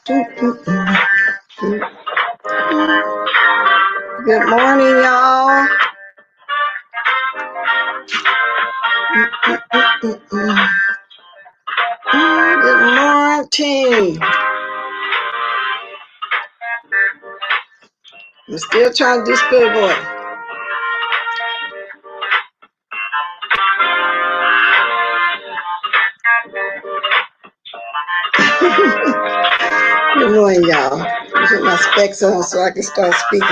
Good morning, y'all. Good morning. I'm still trying to do spill boy. Good morning, y'all. Put my specs on so I can start speaking.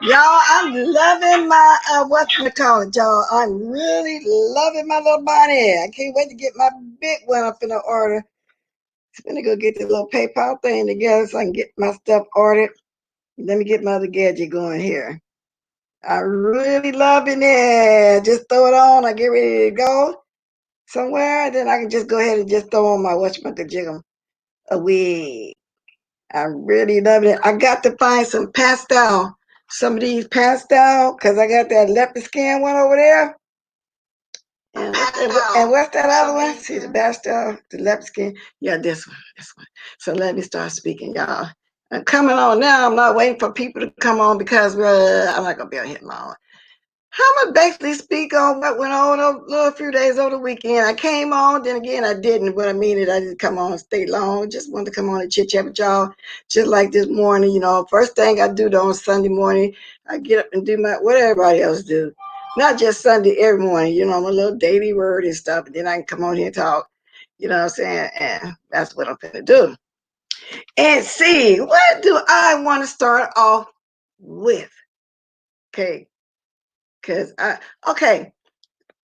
Y'all, I'm loving my whatchamacallit, y'all. I'm really loving my little body. I can't wait to get my big one up in the order. I'm gonna go get the little PayPal thing together so I can get my stuff ordered. Let me get my other gadget going here. I'm really loving it. Just throw it on. I get ready to go somewhere. Then I can just go ahead and just throw on my whatchamacallit a wig. I'm really loving it. I got to find some pastel. Some of these pastel, because I got that leopard skin one over there. And what's that other one? See the pastel, the leopard skin. Yeah, this one. So let me start speaking, y'all. I'm coming on now. I'm not waiting for people to come on because I'm not going to be able to hit my own. I'm going to basically speak on what went on a few days over the weekend. I came on, then again, I didn't. What I mean is I didn't come on and stay long. Just wanted to come on and chit-chat with y'all. Just like this morning, first thing I do on Sunday morning, I get up and do what everybody else do. Not just Sunday, every morning, my little daily word and stuff. And then I can come on here and talk, you know what I'm saying? And that's what I'm going to do. And see, what do I want to start off with? Okay. Because I'm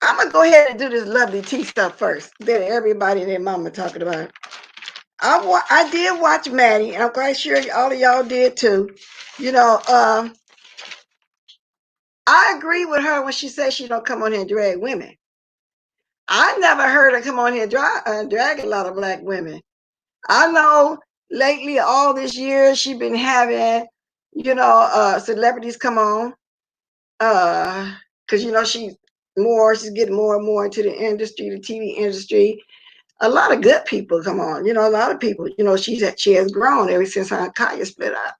going to go ahead and do this lovely tea stuff first that everybody and their mama talking about. I did watch Maddie, and I'm quite sure all of y'all did too. I agree with her when she says she don't come on here and drag women. I never heard her come on here and drag a lot of black women. I know lately, all this year, she's been having, celebrities come on. Because, she's getting more and more into the industry, the TV industry. A lot of good people come on, a lot of people, she has grown ever since her and Kaya split up.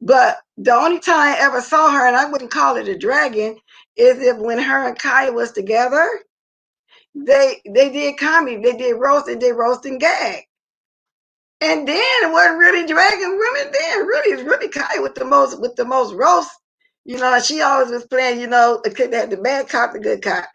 But the only time I ever saw her, and I wouldn't call it a dragon, is if when her and Kaya was together, they did comedy, they did roast and gag. And then it wasn't really dragging women then. Really, it's really Kaya with the most roast. She always was playing, the bad cop, the good cop.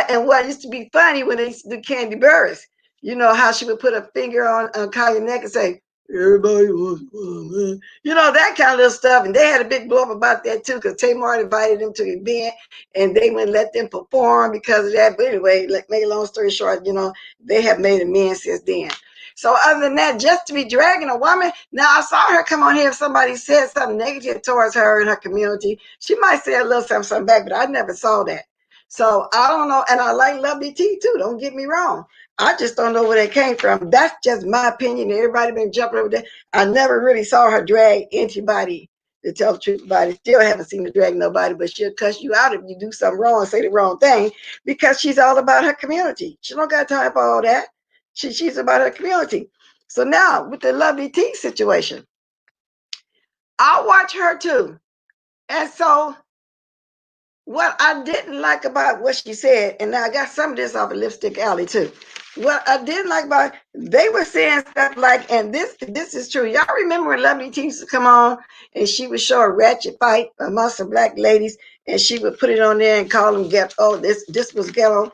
And what used to be funny when they used to do Candy Burris, how she would put a finger on Kaya's neck and say, everybody wants one, that kind of little stuff. And they had a big blow up about that too, because Tamar invited them to the event and they wouldn't let them perform because of that. But anyway, make a long story short, they have made amends since then. So other than that, just to be dragging a woman, now I saw her come on here. If somebody said something negative towards her in her community, she might say a little something back, but I never saw that. So I don't know. And I like Lovely T too. Don't get me wrong. I just don't know where that came from. That's just my opinion. Everybody been jumping over there. I never really saw her drag anybody, to tell the truth about it. Still haven't seen her drag nobody, but she'll cuss you out if you do something wrong and say the wrong thing, because she's all about her community. She don't got time for all that. She's about her community. So now with the Lovely T situation, I'll watch her too. And so what I didn't like about what she said, and I got some of this off of Lipstick Alley too. What I didn't like about it, they were saying stuff like, and this is true. Y'all remember when Lovely T used to come on and she would show a ratchet fight amongst the black ladies, and she would put it on there and call them ghetto. Oh, this was ghetto.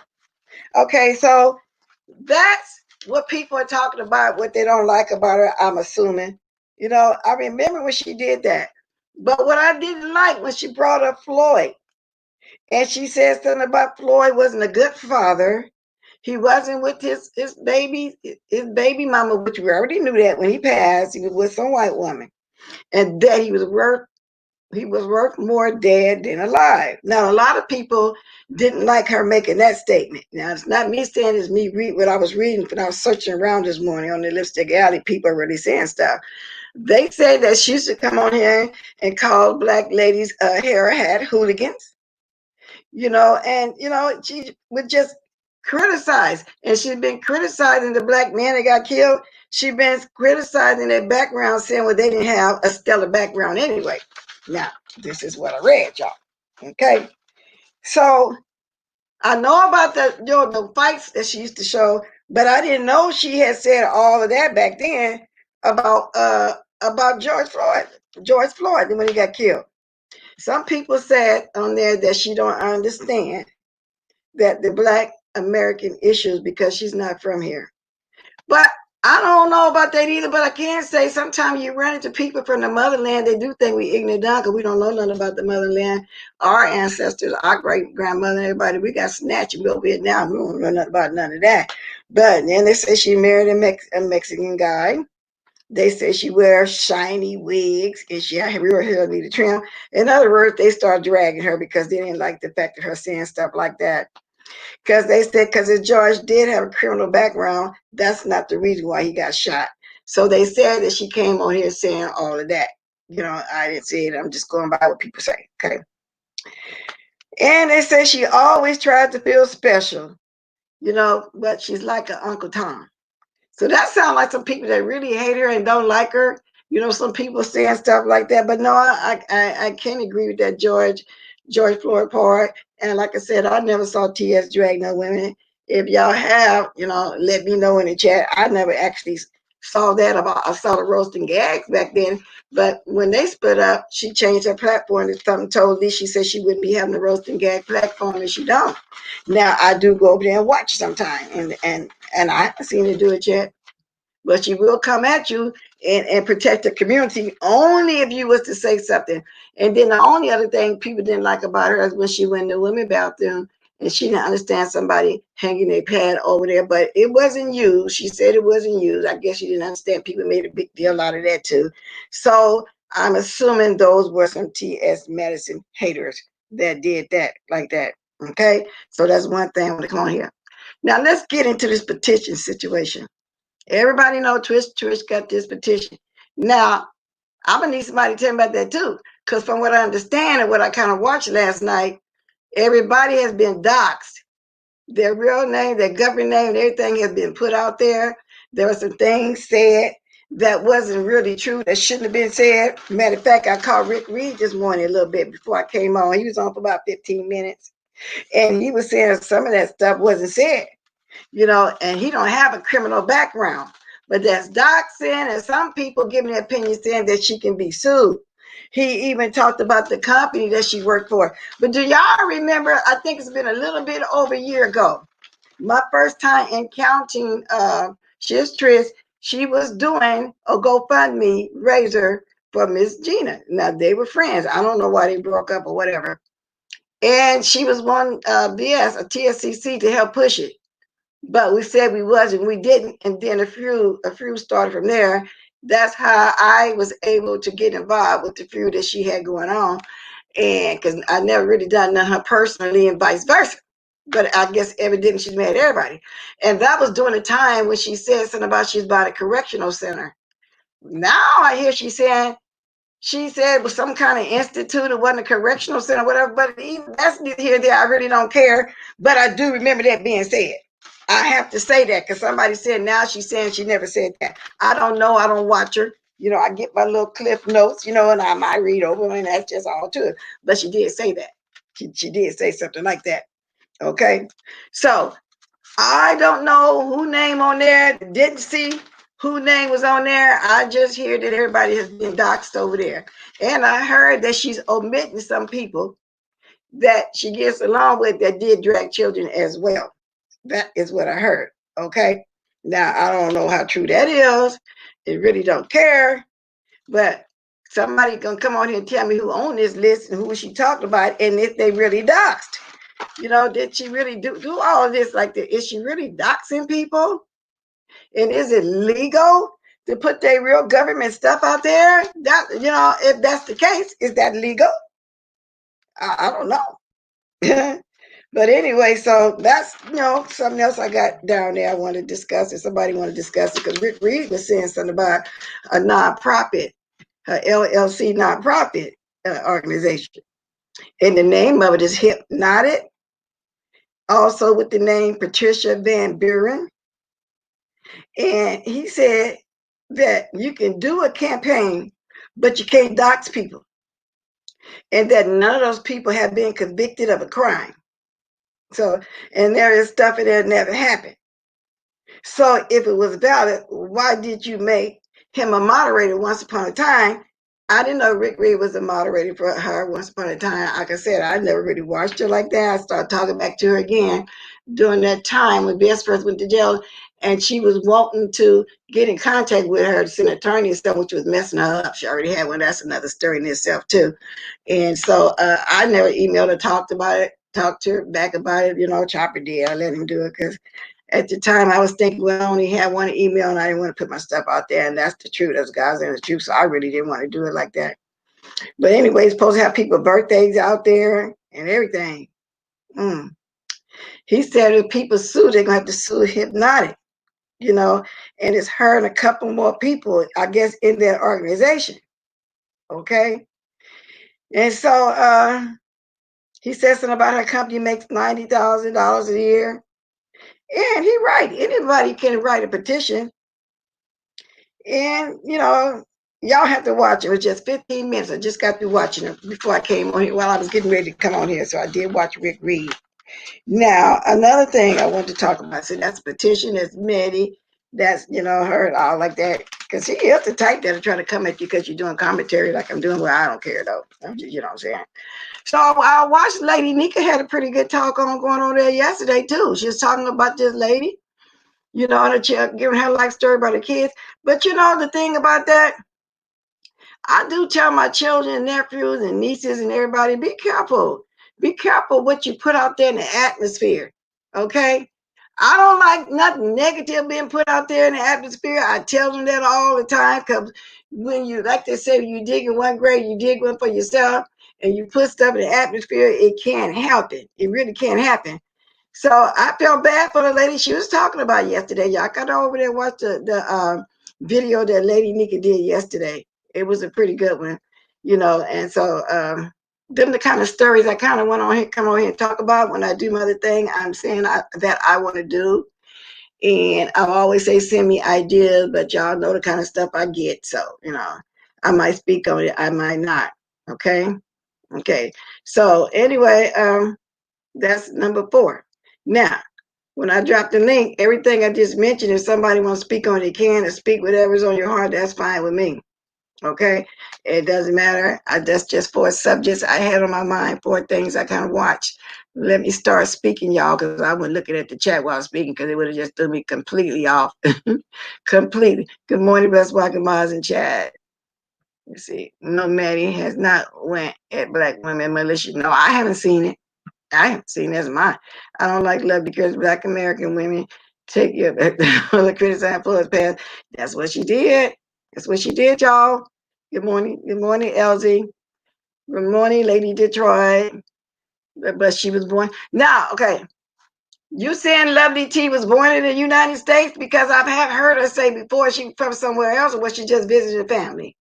Okay, so that's what people are talking about, what they don't like about her, I'm assuming. I remember when she did that. But what I didn't like when she brought up Floyd, and she said something about Floyd wasn't a good father. He wasn't with his baby mama, which we already knew that when he passed. He was with some white woman, and that he was worth more dead than alive. Now, a lot of people didn't like her making that statement. Now, it's not me saying, it's me read what I was reading when I was searching around this morning on the Lipstick Alley. People are really saying stuff. They say that she should come on here and call black ladies hair hat hooligans. She would just criticized. And she's been criticizing the black men that got killed. She's been criticizing their background, saying, well, they didn't have a stellar background anyway. Now, this is what I read, y'all. Okay. So I know about the fights that she used to show, but I didn't know she had said all of that back then about George Floyd when he got killed. Some people said on there that she don't understand that the Black American issues because she's not from here. But I don't know about that either, but I can say sometimes you run into people from the motherland, they do think we ignorant down because we don't know nothing about the motherland. Our ancestors, our great-grandmother, everybody, we got snatched and over here now. We don't know nothing about none of that. But then they say she married a Mexican guy. They say she wears shiny wigs and she had real hair need to trim. In other words, they start dragging her because they didn't like the fact of her saying stuff like that. Because they said, because if George did have a criminal background, that's not the reason why he got shot. So they said that she came on here saying all of that. You know, I didn't say it. I'm just going by what people say. Okay. And they say she always tried to feel special, you know, but she's like an Uncle Tom. So that sounds like some people that really hate her and don't like her. You know, some people saying stuff like that. But no, I can't agree with that George Floyd part. And like I said, I never saw TS drag no women. If y'all have, you know, let me know in the chat. I never actually saw that about. I saw the roasting gags back then. But when they split up, she changed her platform to something totally. She said she wouldn't be having the roasting gag platform, and she don't. Now I do go over there and watch sometime, and I haven't seen her do it yet. But she will come at you and protect the community only if you was to say something. And then the only other thing people didn't like about her is when she went in the women's bathroom and she didn't understand somebody hanging their pad over there, but it wasn't used. She said it wasn't used. I guess she didn't understand. People made a big deal out of that too. So I'm assuming those were some T.S. Madison haters that did that like that. Okay, so that's one thing I want to come on here. Now let's get into this petition situation. Everybody know Trish got this petition. Now, I'm gonna need somebody to tell me about that too. Because from what I understand and what I kind of watched last night, everybody has been doxxed. Their real name, their government name, everything has been put out there. There were some things said that wasn't really true, that shouldn't have been said. Matter of fact, I called Rick Reed this morning a little bit before I came on. He was on for about 15 minutes. And he was saying some of that stuff wasn't said. You know, and he don't have a criminal background. But that's doxing, and some people giving their opinion saying that she can be sued. He even talked about the company that she worked for. But do y'all remember, I think it's been a little bit over a year ago, my first time encountering Shiz Trish, she was doing a GoFundMe raiser for Miss Gina. Now, they were friends. I don't know why they broke up or whatever. And she was one BS, a TSCC, to help push it. But we said we wasn't, we didn't, and then a few started from there. That's how I was able to get involved with the few that she had going on, and because I never really done none her personally, and vice versa. But I guess evidently she's mad at everybody, and that was during the time when she said something about she's about a correctional center. Now I hear she saying she said it was some kind of institute, it wasn't a correctional center, whatever. But even that's neither here nor there. I really don't care. But I do remember that being said. I have to say that because somebody said now she's saying she never said that. I don't know. I don't watch her. You know, I get my little cliff notes, you know, and I might read over them, and that's just all to it. But she did say that. She did say something like that. Okay. So I don't know who name on there. Didn't see who name was on there. I just hear that everybody has been doxxed over there. And I heard that she's omitting some people that she gets along with that did drag children as well. That is what I heard. Okay. Now I don't know how true that is. It really don't care. But somebody gonna come on here and tell me who on this list and who she talked about and if they really doxed. You know, did she really do all of this like that? Is she really doxing people? And is it legal to put their real government stuff out there? That, you know, if that's the case, is that legal? I don't know. But anyway, so that's, you know, something else I got down there I want to discuss. If somebody want to discuss it, because Rick Reed was saying something about a nonprofit, a LLC nonprofit organization. And the name of it is Hypnotic also with the name Patricia Van Buren. And he said that you can do a campaign, but you can't dox people, and that none of those people have been convicted of a crime. So, and there is stuff that never happened. So if it was valid, why did you make him a moderator once upon a time? I didn't know Rick Reed was a moderator for her once upon a time. Like I said, I never really watched her like that. I started talking back to her again during that time when Bess first went to jail, and she was wanting to get in contact with her to send an attorney and stuff, which was messing her up. She already had one. That's another story in itself too. And so I never emailed or talked to her back about it. You know, Chopper did. I let him do it because at the time I was thinking, well, I only had one email and I didn't want to put my stuff out there, and that's the truth. That's God's and the truth. So I really didn't want to do it like that. But anyway, it's supposed to have people's birthdays out there and everything. He said if people sue, they're gonna have to sue Hypnotic, you know, and it's her and a couple more people, I guess, in that organization. Okay. And so he said something about her company makes $90,000 a year. And he right. Anybody can write a petition. And, you know, y'all have to watch it. It was just 15 minutes. I just got through watching it before I came on here while I was getting ready to come on here. So I did watch Rick Reed. Now, another thing I want to talk about, so that's petition, that's Medi, that's, you know, her and all like that. Because he is the type that'll try to come at you because you're doing commentary like I'm doing. Well, I don't care, though. You know what I'm saying? So I watched Lady Nika had a pretty good talk going on there yesterday, too. She was talking about this lady, you know, and giving her life story about the kids. But, you know, the thing about that, I do tell my children and nephews and nieces and everybody, be careful. Be careful what you put out there in the atmosphere. Okay? I don't like nothing negative being put out there in the atmosphere. I tell them that all the time because when you, like they say, you dig in one grave, you dig one for yourself, and you put stuff in the atmosphere, it can't happen. It really can't happen. So I felt bad for the lady she was talking about yesterday. Y'all got over there and watch the video that Lady Nika did yesterday. It was a pretty good one, you know. And so them the kind of stories I kind of want on here, come on here and talk about when I do my other thing. I'm saying that I want to do. And I always say send me ideas, but y'all know the kind of stuff I get. So, you know, I might speak on it, I might not. Okay. Okay. So anyway, that's number 4. Now, when I drop the link, everything I just mentioned, if somebody wants to speak on it, they can, and speak whatever's on your heart, that's fine with me. Okay? It doesn't matter. That's just 4 subjects I had on my mind, 4 things I kind of watched. Let me start speaking, y'all, because I wasn't looking at the chat while I was speaking because it would have just threw me completely off. Completely. Good morning, best welcome, Maz and Chad. Let's see. No, Maddie has not went at Black Women Militia. No, I haven't seen it. I haven't seen that's mine. I don't like love because Black American women take your criticize for his past. That's what she did. That's what she did, y'all. Good morning. Good morning, Elsie. Good morning, Lady Detroit. But she was born. Now, okay. You saying Lovely T was born in the United States? Because I've heard her say before she from somewhere else, or was she just visiting family?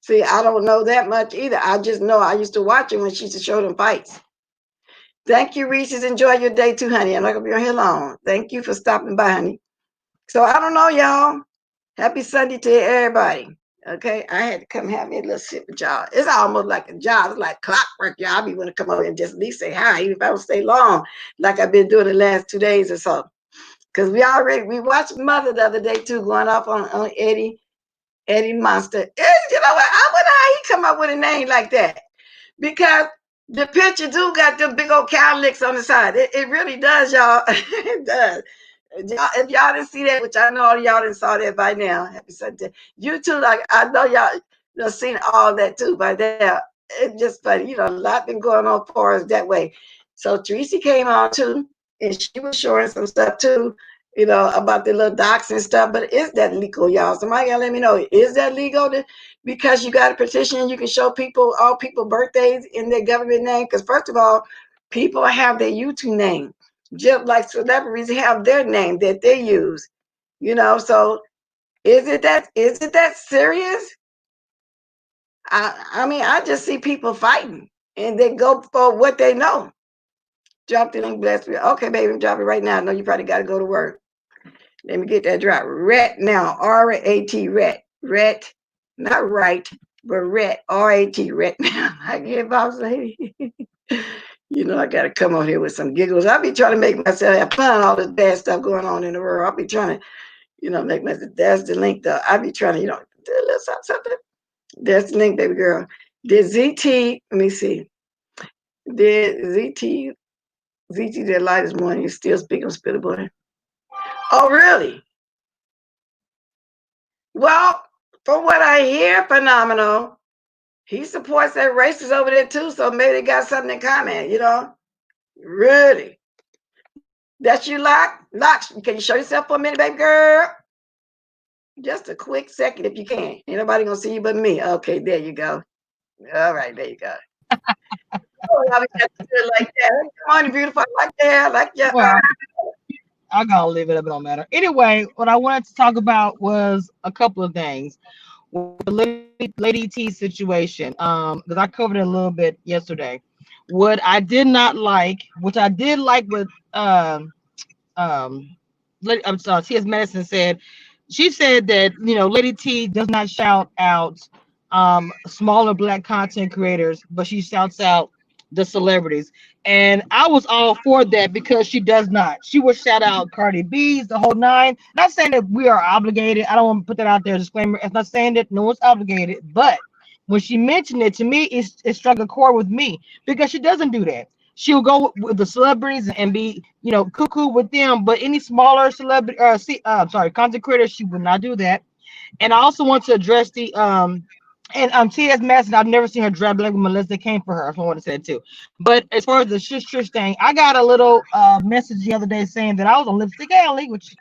See, I don't know that much either. I just know I used to watch her when she used to show them fights. Thank you, Reese's. Enjoy your day too, honey. I'm not gonna be on here long. Thank you for stopping by, honey. So I don't know, y'all. Happy Sunday to everybody. Okay, I had to come have me a little sip with y'all. It's almost like a job. It's like clockwork, y'all. I be want to come over and just at least say hi, even if I don't stay long, like I've been doing the last 2 days or so. Because we watched Mother the other day too, going off on Eddie Monster. You know what? I wonder how he come up with a name like that. Because the picture do got them big old cow licks on the side. It really does, y'all. It does. If y'all didn't see that, which I know all y'all didn't saw that by now, happy Sunday. You too, like I know y'all seen all that too by now. It's just funny, you know, a lot been going on for us that way. So Teresa came on too, and she was showing some stuff too, you know, about the little docs and stuff. But is that legal, y'all? Somebody gotta let me know. Is that legal? Because you got a petition, you can show people all people birthdays in their government name. Because first of all, people have their YouTube name, just like celebrities have their name that they use. You know, so is it that serious? I mean, I just see people fighting and they go for what they know. Drop the link, bless me. Okay, baby, drop it right now. I know you probably got to go to work. Let me get that drop. Ret now. R-A-T, ret. Ret. Not right, but ret. R-A-T, ret now. I get boss lady. You know, I got to come on here with some giggles. I'll be trying to make myself have fun, all this bad stuff going on in the world. I'll be trying to, make myself, that's the link though. I'll be trying to, do a little something. That's the link, baby girl. Did ZT, let me see. Did ZT that light this morning, is still speaking spittable. Oh, really? Well, from what I hear, phenomenal. He supports that racist over there too, so maybe they got something in common, Really? That's you, Lock? Lock, can you show yourself for a minute, baby girl? Just a quick second if you can. Ain't nobody gonna see you but me. Okay, there you go. All right, there you go. Oh, I like that. Come on, beautiful. I like that. I like your Well, I'm gonna leave it up. It don't matter. Anyway, what I wanted to talk about was a couple of things with the Lady T situation. Because I covered it a little bit yesterday. What I did not like, which I did like, with um, I'm sorry, T.S. Madison said. She said that Lady T does not shout out smaller Black content creators, but she shouts out the celebrities. And I was all for that because she does not. She will shout out Cardi B's, the whole nine. Not saying that we are obligated. I don't want to put that out there. Disclaimer. It's not saying that no one's obligated, but when she mentioned it to me, it struck a chord with me because she doesn't do that. She'll go with the celebrities and be, cuckoo with them. But any smaller celebrity, content creators, she would not do that. And I also want to address the T.S. Madison. I've never seen her drag black women unless they came for her. I want to say it too. But as far as the shush shush thing, I got a little message the other day saying that I was on Lipstick Alley, which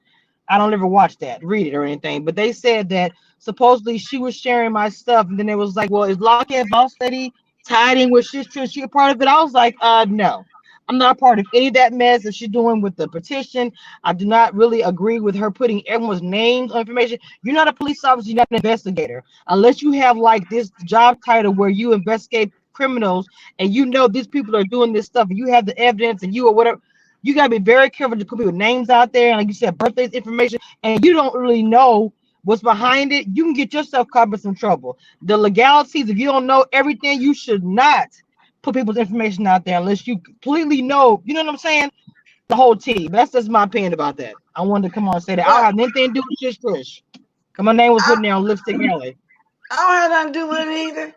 I don't ever watch that, read it or anything. But they said that supposedly she was sharing my stuff, and then it was like, well, is Lockheed Boss Lady tied in with Shish Trish? She a part of it? I was like, no. I'm not a part of any of that mess that she's doing with the petition. I do not really agree with her putting everyone's names on information. You're not a police officer, you're not an investigator. Unless you have like this job title where you investigate criminals and these people are doing this stuff and you have the evidence and you or whatever, you gotta be very careful to put people's names out there, and like you said, birthdays information, and you don't really know what's behind it. You can get yourself caught in some trouble. The legalities, if you don't know everything, you should not put people's information out there unless you completely know, you know what I'm saying? The whole tea. But that's just my opinion about that. I wanted to come on and say that. I don't well, have anything to do with Shish Trish. Cause my name was I, putting there on Lipstick Alley. I don't have nothing to do with it either.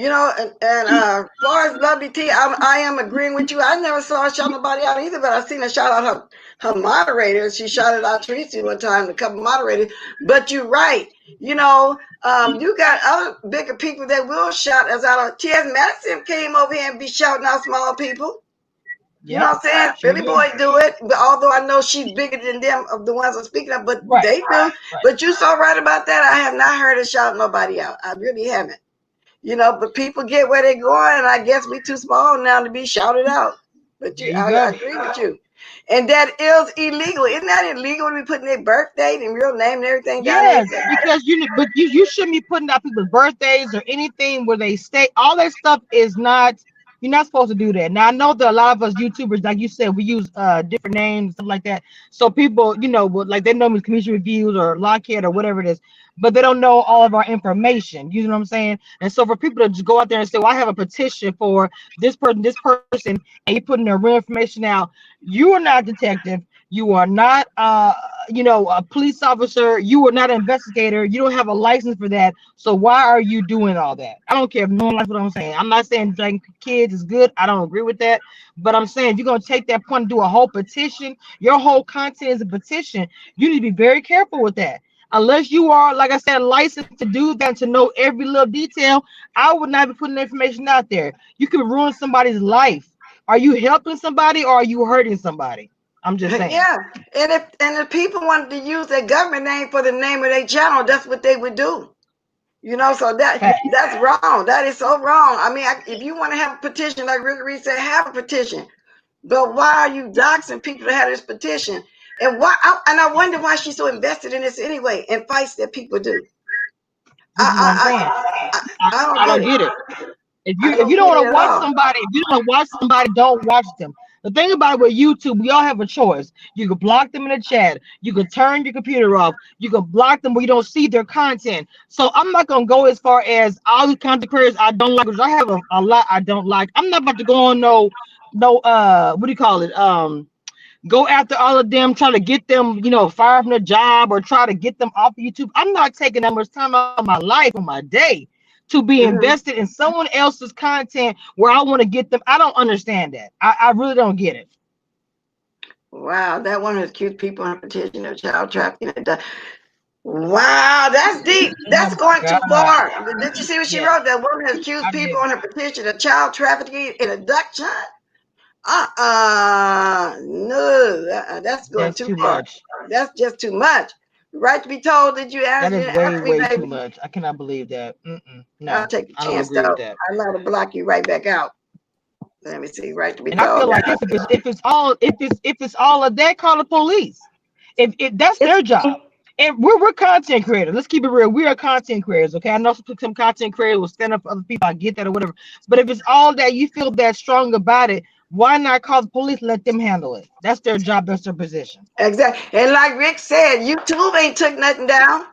As far as Lovely T, I am agreeing with you. I never saw her shout nobody out either, but I seen her shout out her moderators. She shouted out Tracy one time, a couple moderators. But you're right. You got other bigger people that will shout us out. T.S. Madison came over here and be shouting out small people. You know Yep. what I'm saying? Sure Philly do. boys do it, but although I know she's bigger than them of the ones I'm speaking of, but Right. they do. Right. But you so right about that. I have not heard her shout nobody out. I really haven't. But people get where they're going, and I guess we too small now to be shouted out. But There you I go. agree with you. And that is illegal. Isn't that illegal to be putting their birth date and real name and everything down there? Yes, because you shouldn't be putting out people's birthdays or anything where they stay. All that stuff is not. You're not supposed to do that. Now I know that a lot of us YouTubers, like you said, we use different names, stuff like that. So people, like they know me as Commission Reviews or Lockheed or whatever it is, but they don't know all of our information. You know what I'm saying? And so for people to just go out there and say, "Well, I have a petition for this person," and you putting their real information out, you are not a detective. You are not a police officer. You are not an investigator. You don't have a license for that. So why are you doing all that? I don't care if no one likes what I'm saying. I'm not saying dragging kids is good. I don't agree with that. But I'm saying if you're gonna take that point and do a whole petition, your whole content is a petition. You need to be very careful with that. Unless you are, like I said, licensed to do that, to know every little detail, I would not be putting information out there. You could ruin somebody's life. Are you helping somebody or are you hurting somebody? I'm just saying. Yeah. And if people wanted to use their government name for the name of their channel, that's what they would do. So Fact. that's wrong. That is so wrong. I mean, if you want to have a petition, like Rick Reed said, have a petition. But why are you doxing people to have this petition? And I wonder why she's so invested in this anyway, and fights that people do. This is what I'm saying. I don't I get don't it. get it. If I you don't don't get want it to at watch all. somebody, if you don't want to watch somebody, don't watch them. The thing about it with YouTube, we all have a choice. You can block them in the chat. You can turn your computer off. You can block them where you don't see their content. So I'm not gonna go as far as all the content creators I don't like, because I have a lot I don't like. I'm not about to go on no what do you call it? Go after all of them, try to get them, fired from the job or try to get them off of YouTube. I'm not taking that much time out of my life or my day to be Mhm. invested in someone else's content where I want to get them. I don't understand that. I really don't get it. Wow, that one accused people in petition of child trafficking. Wow, that's deep. That's Oh my going too God. far. Did you see what she Yeah, wrote? That woman has accused I people did. on her petition of child trafficking and abduction. No, that's going That's too too far. much. That's just too much. Right to be told, did you That ask? You is didn't way, ask me, way too baby. much. I cannot believe that. I'll No, take the I don't chance agree with though. that. I know to block you right back out. Let me see. Right to be And I feel told. like this, if it's all of that, call the police. If that's It's their job. me. And we're content creators. Let's keep it real. We are content creators. Okay. I know some content creators will stand up for other people. I get that or whatever. But if it's all that you feel that strong about it, why not call the police and let them handle it? That's their job. That's their position. Exactly. And like Rick said, YouTube ain't took nothing down.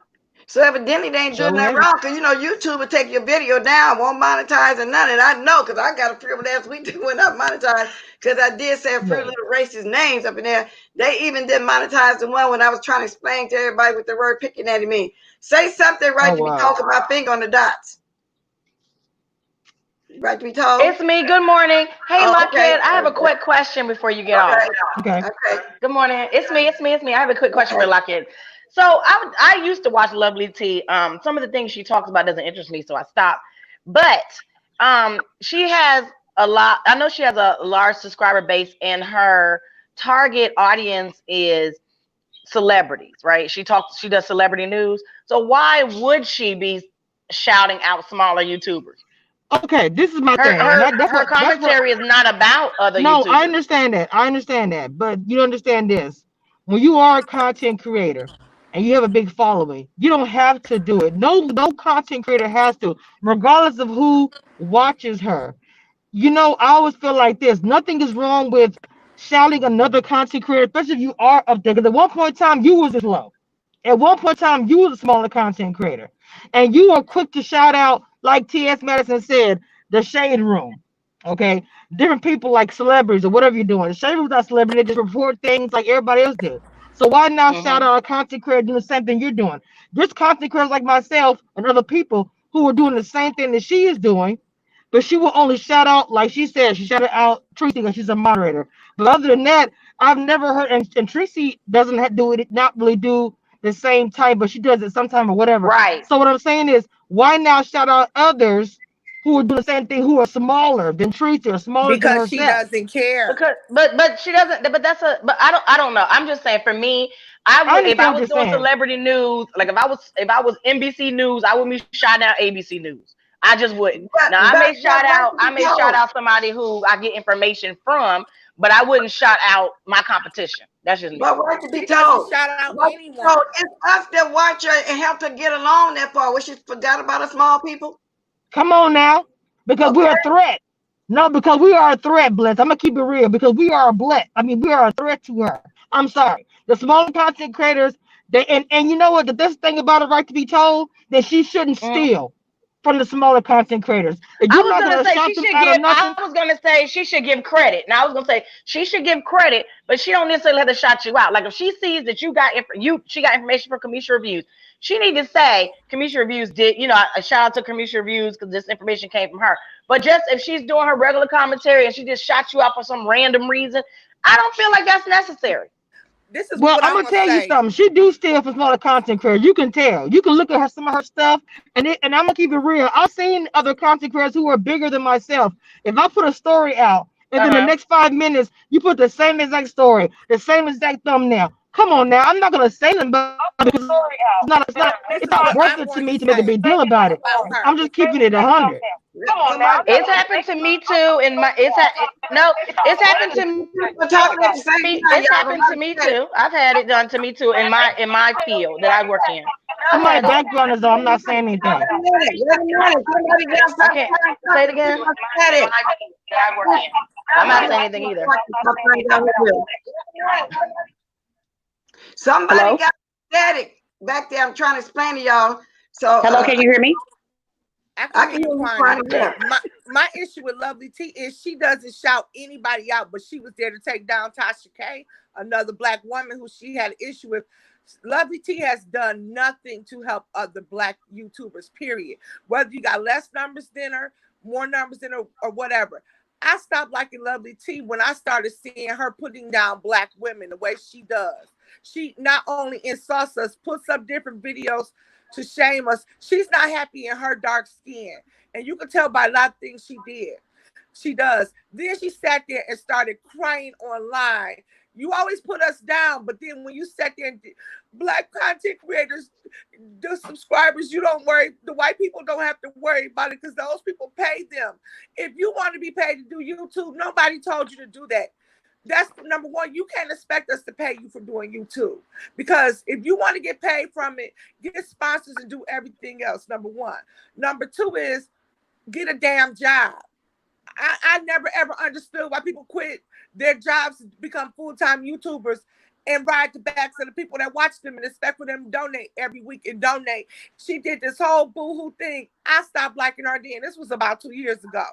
So evidently they ain't doing So nothing hey, wrong. Because YouTube will take your video down, won't monetize and none. And I know because I got a few last week that went up monetized because I did say a few look, little racist names up in there. They even did monetize the one when I was trying to explain to everybody what the word picking at me. Say something right oh to be wow. talking about finger on the dots. Right to be told. It's me. Good morning. Hey, Oh, okay. Lockhead. I have a Okay. quick question before you get off. Okay. Okay. Okay. Good morning. It's me. It's me. It's me. I have a quick question for Okay. Lockhead. So I used to watch Lovely T. Some of the things she talks about doesn't interest me, so I stopped. But she has a lot. I know she has a large subscriber base, and her target audience is celebrities, right? She does celebrity news. So why would she be shouting out smaller YouTubers? Okay. This is my Her thing, and her that's her what. commentary is not about other No, I YouTubers. understand that. I understand that. But you understand this. When you are a content creator and you have a big following, you don't have to do it. No content creator has to, regardless of who watches her. I always feel like this. Nothing is wrong with shouting another content creator, especially if you are up there. Because at one point in time, you was this low. At one point in time, you was a smaller content creator. And you are quick to shout out, like T.S. Madison said, the shade room. Okay. Different people like celebrities or whatever you're doing. The shade room's not celebrity, they just report things like everybody else did. So why not shout Hmm. out a content creator doing the same thing you're doing? There's content creators like myself and other people who are doing the same thing that she is doing, but she will only shout out, like she said, she shouted out Tracy because she's a moderator. But other than that, I've never heard, and Tracy doesn't do it, not really do the same type, but she does it sometime or whatever. Right. So what I'm saying is, why now shout out others who are doing the same thing, who are smaller than Tracy or smaller than because she herself? doesn't care. Because but she doesn't, but but I don't know. I'm just saying for me, I I would, if I understand what was you're doing saying. celebrity news, like if I was NBC News, I wouldn't be shouting out ABC News. I just wouldn't. Now But I right to may be shout told. out somebody who I get information from, but I wouldn't shout out my competition. That's just me. But right to She be doesn't told. shout out Right to be anyone. told. It's us that watch her and help her get along that far. What she forgot about us small people? Come on now, because we're Okay. a threat. No, because we are a threat, Bless. I'm gonna keep it real because we are a threat. I mean, we are a threat to her. I'm sorry. The smaller content creators, and you know what? The best thing about it, right to be told, that she shouldn't Mhm. steal from the smaller content creators. If I you're was not gonna gonna say shout she them should out of give. nothing, I was gonna say she should give credit. Now I was gonna say she should give credit, but she don't necessarily have to shout you out. Like if she sees that she got information from Kamisha Reviews, she need to say Kamisha Reviews did. A shout out to Kamisha Reviews because this information came from her. But just if she's doing her regular commentary and she just shot you out for some random reason, I don't feel like that's necessary. This is well, what I'm I'm gonna gonna tell you say. something. She do steal from smaller content creators. You can tell. You can look at some of her stuff, and I'm gonna keep it real. I've seen other content creators who are bigger than myself. If I put a story out, and Uh then the huh. next 5 minutes you put the same exact story, the same exact thumbnail. Come on now, I'm not gonna say them, but because This it's is not what worth I'm it to going me to to make a say big deal about it. about I'm her. just keeping it 100. Somebody It's happened to me too. In my no, it's happened to me. we're talking at the same time, It's y'all. happened to me too. I've had it done to me too in my field that I work in. Somebody background is though. I'm not saying anything. Wait a minute. Somebody got I can't say it again. static. I'm not saying anything either. Somebody Hello? got static back there. I'm trying to explain to y'all. So Hello, can you hear me? I can hear you fine. Yeah. My issue with Lovely T is she doesn't shout anybody out, but she was there to take down Tasha K, another black woman who she had an issue with. Lovely T has done nothing to help other black YouTubers, period. Whether you got less numbers than her, more numbers than her, or whatever. I stopped liking Lovely T when I started seeing her putting down black women the way she does. She not only insults us, puts up different videos to shame us. She's not happy in her dark skin. And you can tell by a lot of things she did. She does. Then she sat there and started crying online. You always put us down, but then when you sat there and black content creators, the subscribers, you don't worry. The white people don't have to worry about it because those people pay them. If you want to be paid to do YouTube, nobody told you to do that. That's number one. You can't expect us to pay you for doing YouTube because if you want to get paid from it, get sponsors and do everything else. Number one. Number two is get a damn job. I never ever understood why people quit their jobs to become full-time YouTubers and ride the backs of the people that watch them and expect for them to donate every week and donate. She did this whole boo-hoo thing. I stopped liking her then. This was about 2 years ago.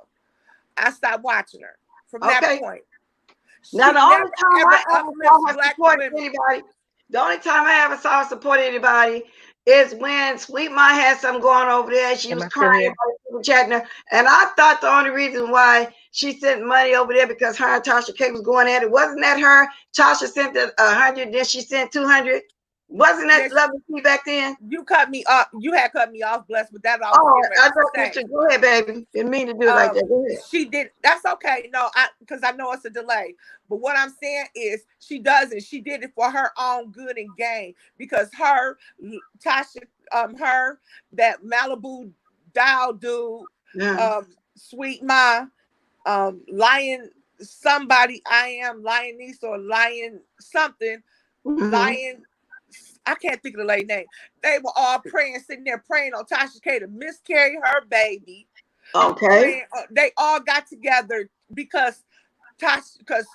I stopped watching her from that point. Now the only time I ever saw her support anybody, the only time I ever saw her support anybody is when Sweet Ma had something going over there. She was crying, chatting her, and I thought the only reason why she sent money over there because her and Tasha K was going at it. Wasn't that her? Tasha sent 100, then she sent 200. Wasn't that Lovely T back then? You cut me off. You had cut me off, Bless, but that all. Oh, I don't. Go ahead, baby. Didn't mean to do it like that. Go ahead. She did. That's okay. No, because I know it's a delay. But what I'm saying is, she doesn't. She did it for her own good and gain because her, Tasha, her, that Malibu doll dude, Sweet Ma, Lion somebody. I am Lioness or Lion something, Lion. I can't think of the lady name. They were all praying, sitting there praying on Tasha K to miscarry her baby. Okay. Praying, they all got together because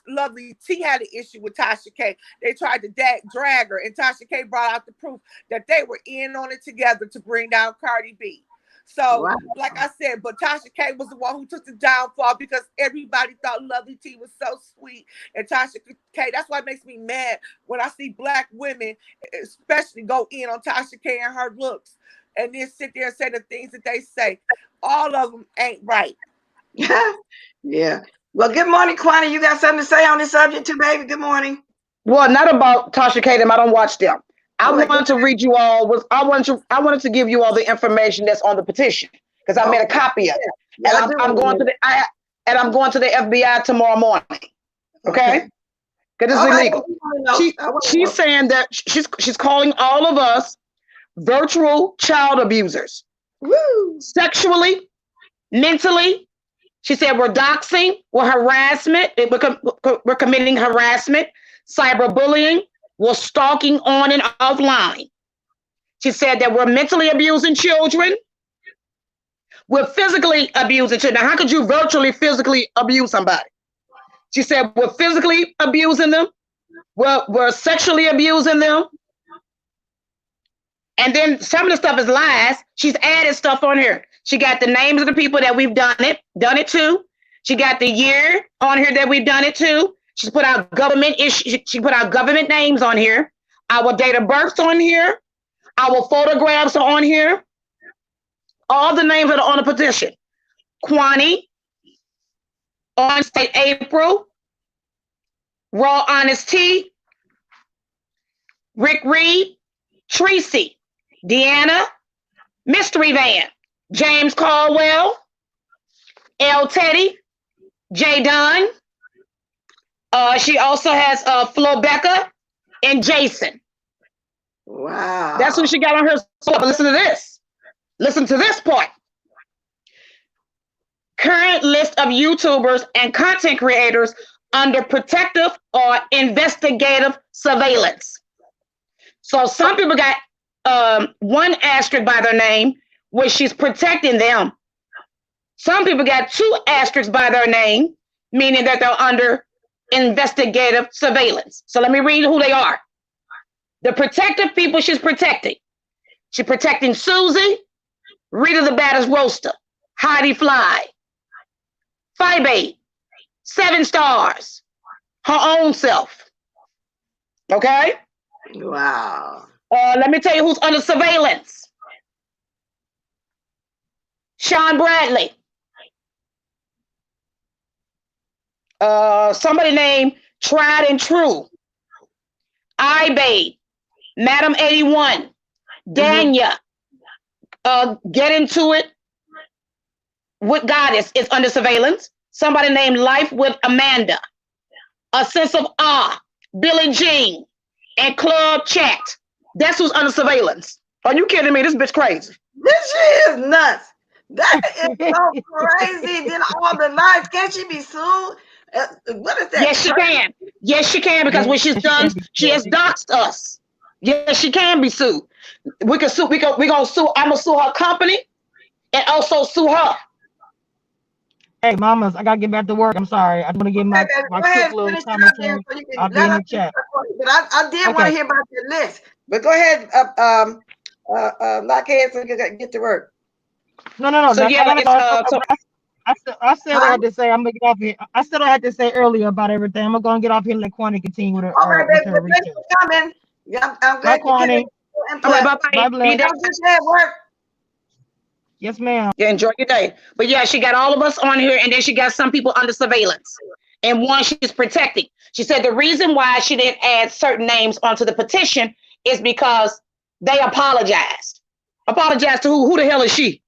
Lovely T had an issue with Tasha K. They tried to drag her, and Tasha K brought out the proof that they were in on it together to bring down Cardi B. So, like I said, but Tasha K was the one who took the downfall because everybody thought Lovely T was so sweet. And Tasha K, that's why it makes me mad when I see black women, especially go in on Tasha K and her looks, and then sit there and say the things that they say. All of them ain't right. Yeah. Well, good morning, Quanah. You got something to say on this subject too, baby? Good morning. Well, not about Tasha K. Them. I don't watch them. I wanted to read you all. I wanted to give you all the information that's on the petition because I made a copy of it, and I'm going to the FBI tomorrow morning. Okay, because it's illegal. She's saying that she's calling all of us virtual child abusers, sexually, mentally. She said we're doxing, we're harassment, we're committing harassment, cyberbullying. We're stalking on and offline. She said that we're mentally abusing children. We're physically abusing children. Now, how could you virtually physically abuse somebody? She said we're physically abusing them. We're sexually abusing them. And then some of the stuff is lies. She's added stuff on here. She got the names of the people that we've done it to. She got the year on here that we've done it to. She's put out government issues. She put out government names on here. Our date of births on here. Our photographs are on here. All the names that are on the petition. Kwani, On State April, Raw Honest Tea, Rick Reed, Tracy, Deanna, Mystery Van, James Caldwell, L. Teddy, Jay Dunn. She also has Flo Becca and Jason. Wow. That's who she got on her. But listen to this. Listen to this part. Current list of YouTubers and content creators under protective or investigative surveillance. So some people got one asterisk by their name, which she's protecting them. Some people got 2 asterisks by their name, meaning that they're under investigative surveillance. So let me read who they are. The protective people she's protecting. She's protecting Susie, Rita the Baddest Roaster, Heidi Fly, 5'8", 7 stars, her own self. Okay? Wow. Let me tell you who's under surveillance. Sean Bradley. Somebody named Tried and True. iBabe. Madam 81. Danya. Get Into It with Goddess is under surveillance. Somebody named Life with Amanda. A Sense of Awe. Billie Jean. And Club Chat. That's who's under surveillance. Are you kidding me? This bitch crazy. This shit is nuts. That is so crazy. Then all the lies, can't she be sued? What is that? Yes, she can. Yes, she can, because what she's done, she has doxed us. Yes, she can be sued. We can sue. We're gonna sue. I'm gonna sue her company and also sue her. Hey, mamas, I gotta get back to work. I'm sorry. I want to get my quick little commentary. I'll be in the chat. But I did want to hear about your list. But go ahead, Lockhead, so get to work. No. So yeah, I said I had to say. I'm gonna get off here. I said I had to say earlier about everything. I'm gonna get off here and let Kwani continue with her. All right, baby. Thanks for coming. Yeah, I'm glad Bye, Kwani. All right, bye. Work. Yes, ma'am. Yeah, enjoy your day. But yeah, she got all of us on here, and then she got some people under surveillance. And one she's protecting. She said the reason why she didn't add certain names onto the petition is because they apologized. Apologized to who? Who the hell is she?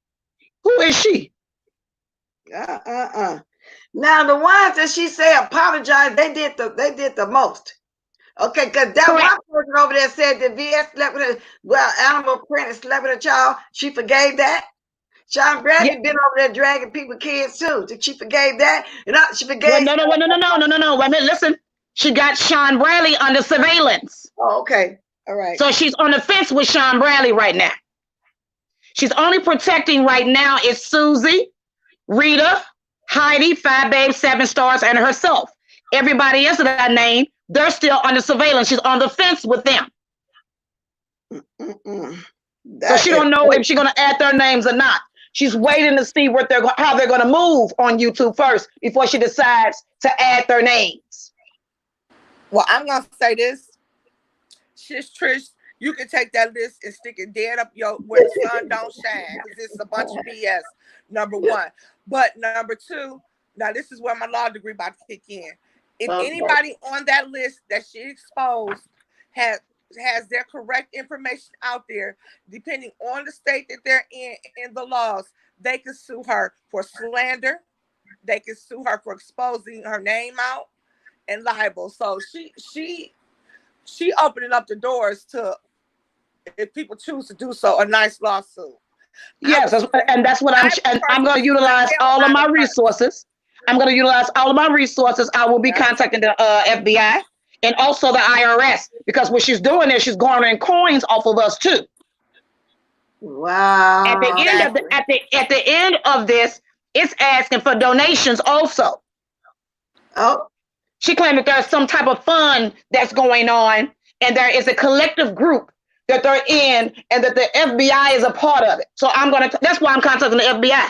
Who is she? Now the ones that she said apologize, they did the most. Okay, because that one person over there said that VS slept with Animal Print slept with a child. She forgave that. Sean Bradley been over there dragging people, kids too. She forgave that. She forgave. No. Wait a minute, listen. She got Sean Bradley under surveillance. Oh, okay. All right. So she's on the fence with Sean Bradley right now. She's only protecting right now is Susie, Rita, Heidi, 5'8", 7 stars, and herself. Everybody else that I named, they're still under surveillance. She's on the fence with them. So she don't know if she's going to add their names or not. She's waiting to see how they're going to move on YouTube first before she decides to add their names. Well, I'm going to say this. Shish Trish, you can take that list and stick it dead up where the sun don't shine, because it's a bunch of BS, number one. But number two, now this is where my law degree about to kick in. If anybody on that list that she exposed has their correct information out there, depending on the state that they're in the laws, they can sue her for slander. They can sue her for exposing her name out and libel. So she opening up the doors to, if people choose to do so, a nice lawsuit. Yes, and that's what I'm going to utilize all of my resources. I'm going to utilize all of my resources. I will be contacting the FBI and also the IRS, because what she's doing is she's garnering coins off of us too. Wow. At the end of this, it's asking for donations also. Oh. She claimed that there's some type of fund that's going on, and there is a collective group that they're in, and that the FBI is a part of it. So that's why I'm contacting the FBI.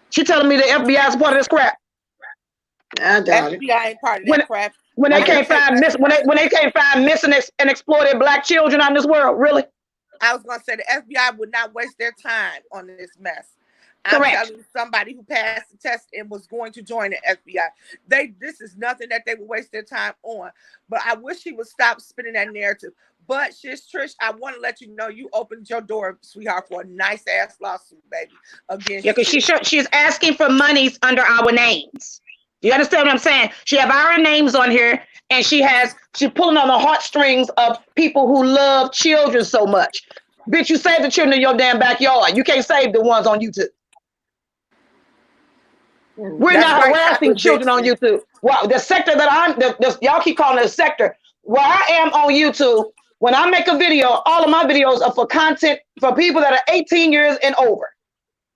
She's telling me the FBI is part of this crap. FBI ain't part of that crap. When they can't find missing and exploited Black children out in this world, really? I was gonna say the FBI would not waste their time on this mess. Correct. I'm telling somebody who passed the test and was going to join the FBI. This is nothing that they would waste their time on. But I wish he would stop spinning that narrative. But Shish Trish, I want to let you know you opened your door, sweetheart, for a nice ass lawsuit, baby. Against because she's asking for monies under our names. You understand what I'm saying? She have our names on here, and she's pulling on the heartstrings of people who love children so much. Bitch, you save the children in your damn backyard. You can't save the ones on YouTube. We're not harassing children on YouTube. Well, the sector that y'all keep calling it a sector. Where I am on YouTube, When I make a video, all of my videos are for content for people that are 18 years and over.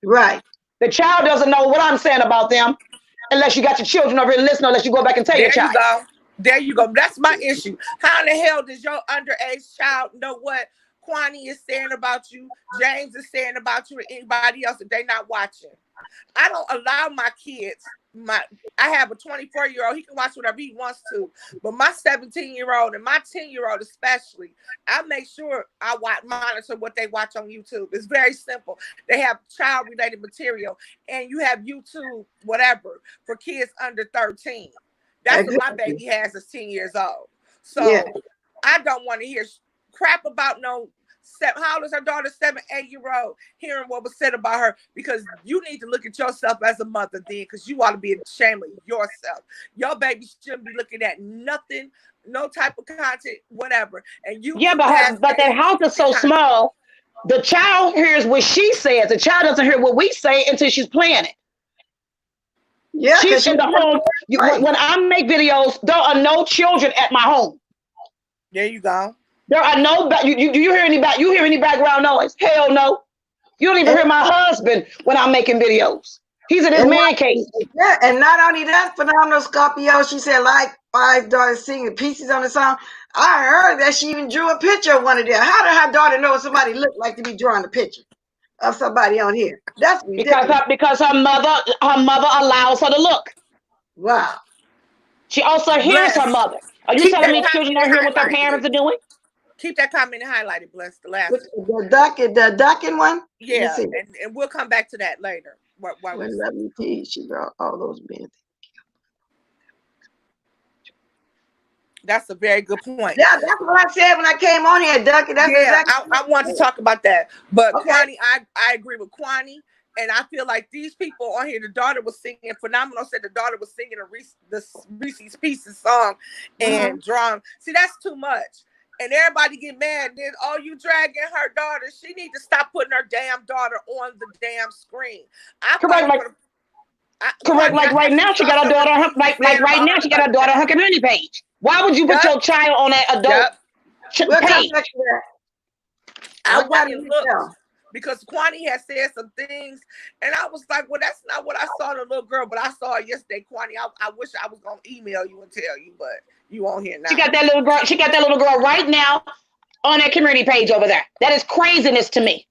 Right. The child doesn't know what I'm saying about them unless you got your children over here listening, unless you go back and tell your child. There you go. There you go. That's my issue. How in the hell does your underage child know what Kwani is saying about you, James is saying about you, or anybody else if they're not watching? I don't allow my kids. I have a 24-year-old. He can watch whatever he wants to. But my 17-year-old and my 10-year-old especially, I make sure I monitor what they watch on YouTube. It's very simple. They have child-related material, and you have YouTube, whatever, for kids under 13. That's what my baby has is 10 years old. So yeah. I don't want to hear crap about no. How old is her daughter? 7, 8-year-old, hearing what was said about her, because you need to look at yourself as a mother then, because you ought to be ashamed of yourself. Your baby shouldn't be looking at nothing, no type of content, whatever. And you but that house is so small. The child hears what she says. The child doesn't hear what we say until she's playing it. Yeah, she's in the home. When I make videos, there are no children at my home. There you go. There are no do you hear any background noise? Hell no. You don't even hear my husband when I'm making videos. He's in his man cave. Yeah, and not only that, phenomenal Scorpio. She said like 5 daughters singing pieces on the song. I heard that she even drew a picture of one of them. How did her daughter know what somebody looked like to be drawing a picture of somebody on here? That's ridiculous. Because her mother allows her to look. Wow. She also hears her mother. Are you telling me children don't hear what their parents are doing? Keep that comment highlighted, Bless, the last one. The ducking one? Yeah, and we'll come back to that later. When Lovely T, she brought all those men. That's a very good point. Yeah, that's what I said when I came on here, Ducky. That's exactly I want to talk about that. But Kwani, I agree with Kwani. And I feel like these people on here, the daughter was singing, Phenomenal said the daughter was singing the Reese's Pieces song and drawing. See, that's too much. And everybody get mad. Then, oh, you dragging her daughter. She need to stop putting her damn daughter on the damn screen. Correct. Like right now, she got her daughter. Like right now, she got her daughter on her community page. Why would you put your child on that adult page? I want to look because Kwani had said some things, and I was like, "Well, that's not what I saw in the little girl." But I saw it yesterday, Kwani. I wish I was gonna email you and tell you, but you on here now. She got that little girl. She got that little girl right now on that community page over there. That is craziness to me.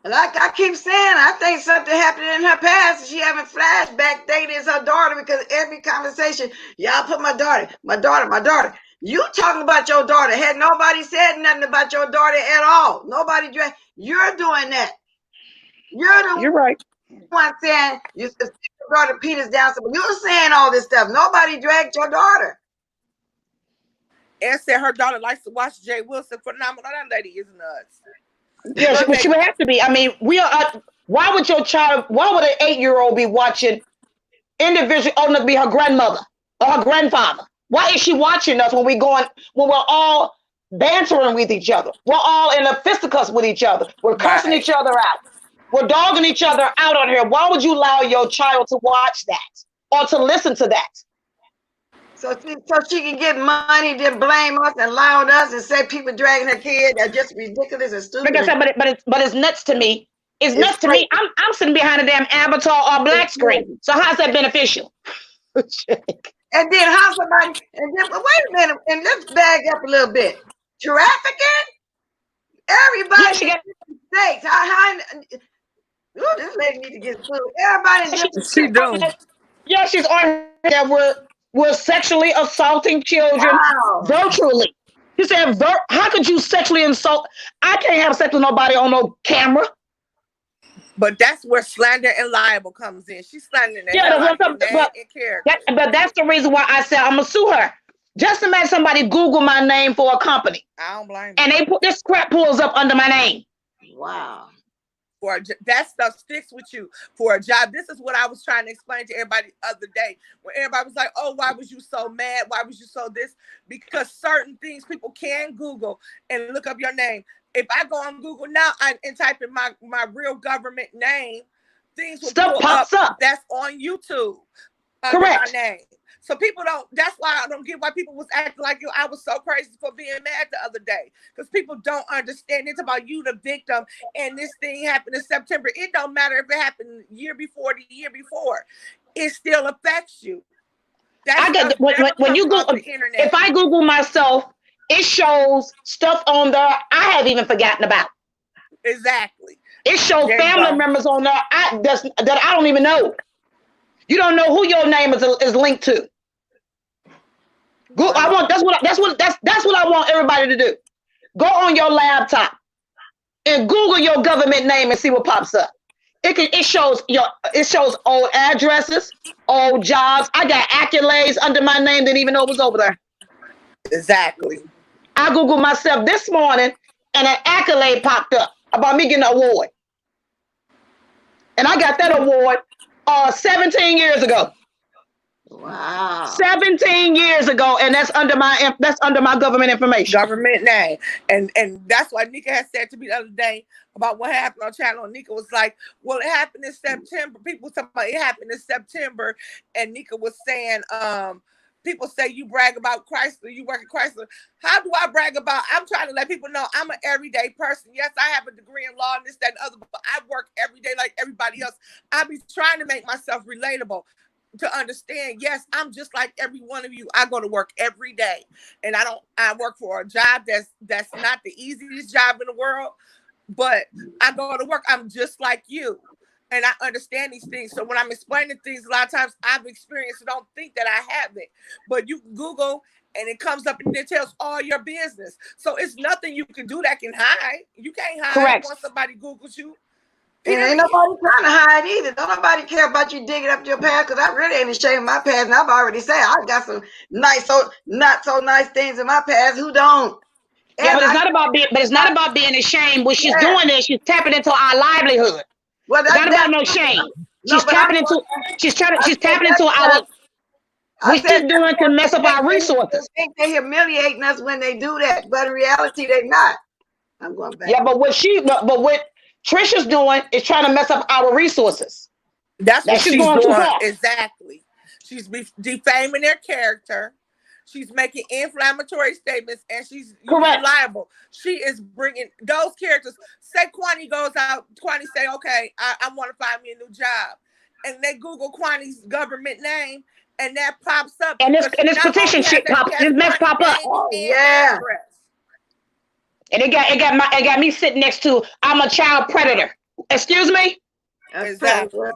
Like I keep saying, I think something happened in her past. And she having flashback dating her daughter because every conversation, y'all put my daughter. You talking about your daughter. Had nobody said nothing about your daughter at all. Nobody dragged. You're doing that. You're right. One saying you your daughter Peter's down. So you're saying all this stuff. Nobody dragged your daughter. And said her daughter likes to watch Jay Wilson. Phenomenal. That lady is nuts. Yeah, she would have to be. I mean, why would your child? Why would an 8-year-old be watching individual? Oh, to be her grandmother or her grandfather. Why is she watching us when we're all bantering with each other? We're all in a fisticuffs with each other. We're cursing each other out. We're dogging each other out on here. Why would you allow your child to watch that or to listen to that? So she can get money, then blame us and lie on us and say people dragging her kid are just ridiculous and stupid. Like I said, but it's nuts to me. It's nuts to me. I'm sitting behind a damn avatar or black screen. So how's that beneficial? And then how somebody, and then, but wait a minute, and let's back up a little bit. Trafficking? Everybody in the States. This lady need to get sued. Everybody in different states. Yeah, she's on that we're sexually assaulting children virtually. You said, how could you sexually assault? I can't have sex with nobody on no camera. But that's where slander and libel comes in. She's slandering but that's the reason why I said I'm going to sue her. Just imagine somebody Google my name for a company. I don't blame you. And they put this crap pulls up under my name. Wow. That stuff sticks with you for a job. This is what I was trying to explain to everybody the other day when everybody was like, oh, why was you so mad? Why was you so this? Because certain things people can Google and look up your name. If I go on Google now and type in my real government name, things will stuff pops up. That's on YouTube. under my name. So people don't, that's why I don't get why people was acting like I was so crazy for being mad the other day. Because people don't understand. It's about you, the victim, and this thing happened in September. It don't matter if it happened the year before. It still affects you. I get when you go, if I Google myself, it shows stuff on there I have even forgotten about. Exactly. It shows family members on there that I don't even know. You don't know who your name is linked to. Go, I want that's what I want everybody to do. Go on your laptop and Google your government name and see what pops up. It shows old addresses, old jobs. I got accolades under my name, didn't even know it was over there. Exactly. I Googled myself this morning and an accolade popped up about me getting an award. And I got that award 17 years ago. Wow. 17 years ago, and that's under my government information. Government name. And that's why Nika had said to me the other day about what happened on channel. Nika was like, well, it happened in September. People talking about it happened in September. And Nika was saying, people say you brag about Chrysler, you work at Chrysler. How do I brag about? I'm trying to let people know I'm an everyday person. Yes, I have a degree in law and this, that, and other, but I work every day like everybody else. I be trying to make myself relatable to understand, yes, I'm just like every one of you. I go to work every day, and I work for a job that's not the easiest job in the world, but I go to work. I'm just like you. And I understand these things. So when I'm explaining things, a lot of times I've experienced it. Don't think that I haven't. But you can Google and it comes up and it tells all your business. So it's nothing you can do that can hide. You can't hide. Correct. Once somebody Googles you. And ain't nobody trying to hide either. Don't nobody care about you digging up your past, because I really ain't ashamed of my past. And I've already said I got some nice, not so nice things in my past. Who don't? Yeah, but it's not about being ashamed. What she's doing is she's tapping into our livelihood. Well, that's not about no shame. She's tapping into our. What she's doing to mess up our resources. I think they're humiliating us when they do that, but in reality, they're not. I'm going back. Yeah, but what Trisha's doing is trying to mess up our resources. That's what she's going doing. Exactly. She's defaming their character. She's making inflammatory statements, and she's liable. She is bringing those characters. Say Kwani goes out. Kwani say, okay, I want to find me a new job. And they Google Kwani's government name, and that pops up. And this petition shit this mess pop up. Oh, yeah. And it got me sitting next to I'm a child predator. Excuse me? Exactly.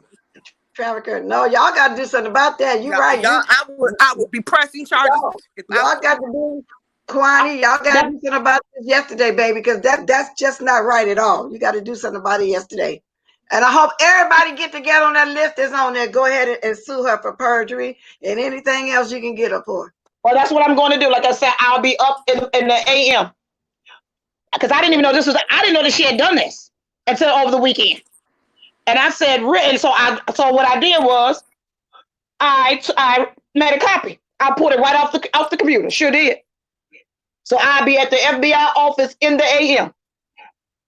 Trafficker. No, y'all got to do something about that. You're right. I would be pressing charges. Y'all got to do, Kwani, y'all got to do something about this yesterday, baby, because that's just not right at all. You got to do something about it yesterday. And I hope everybody get together on that list that's on there. Go ahead and sue her for perjury and anything else you can get her for. Well, that's what I'm going to do. Like I said, I'll be up in the AM. Because I didn't even know I didn't know that she had done this until over the weekend. And I said, so what I did was I made a copy. I put it right off the computer. Sure did. So I'll be at the FBI office in the AM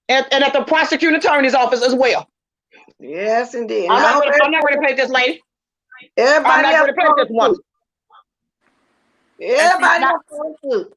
and at the prosecuting attorney's office as well. Yes, indeed. I'm not ready to play this lady. Everybody I'm not ready to play this one. Everybody else too.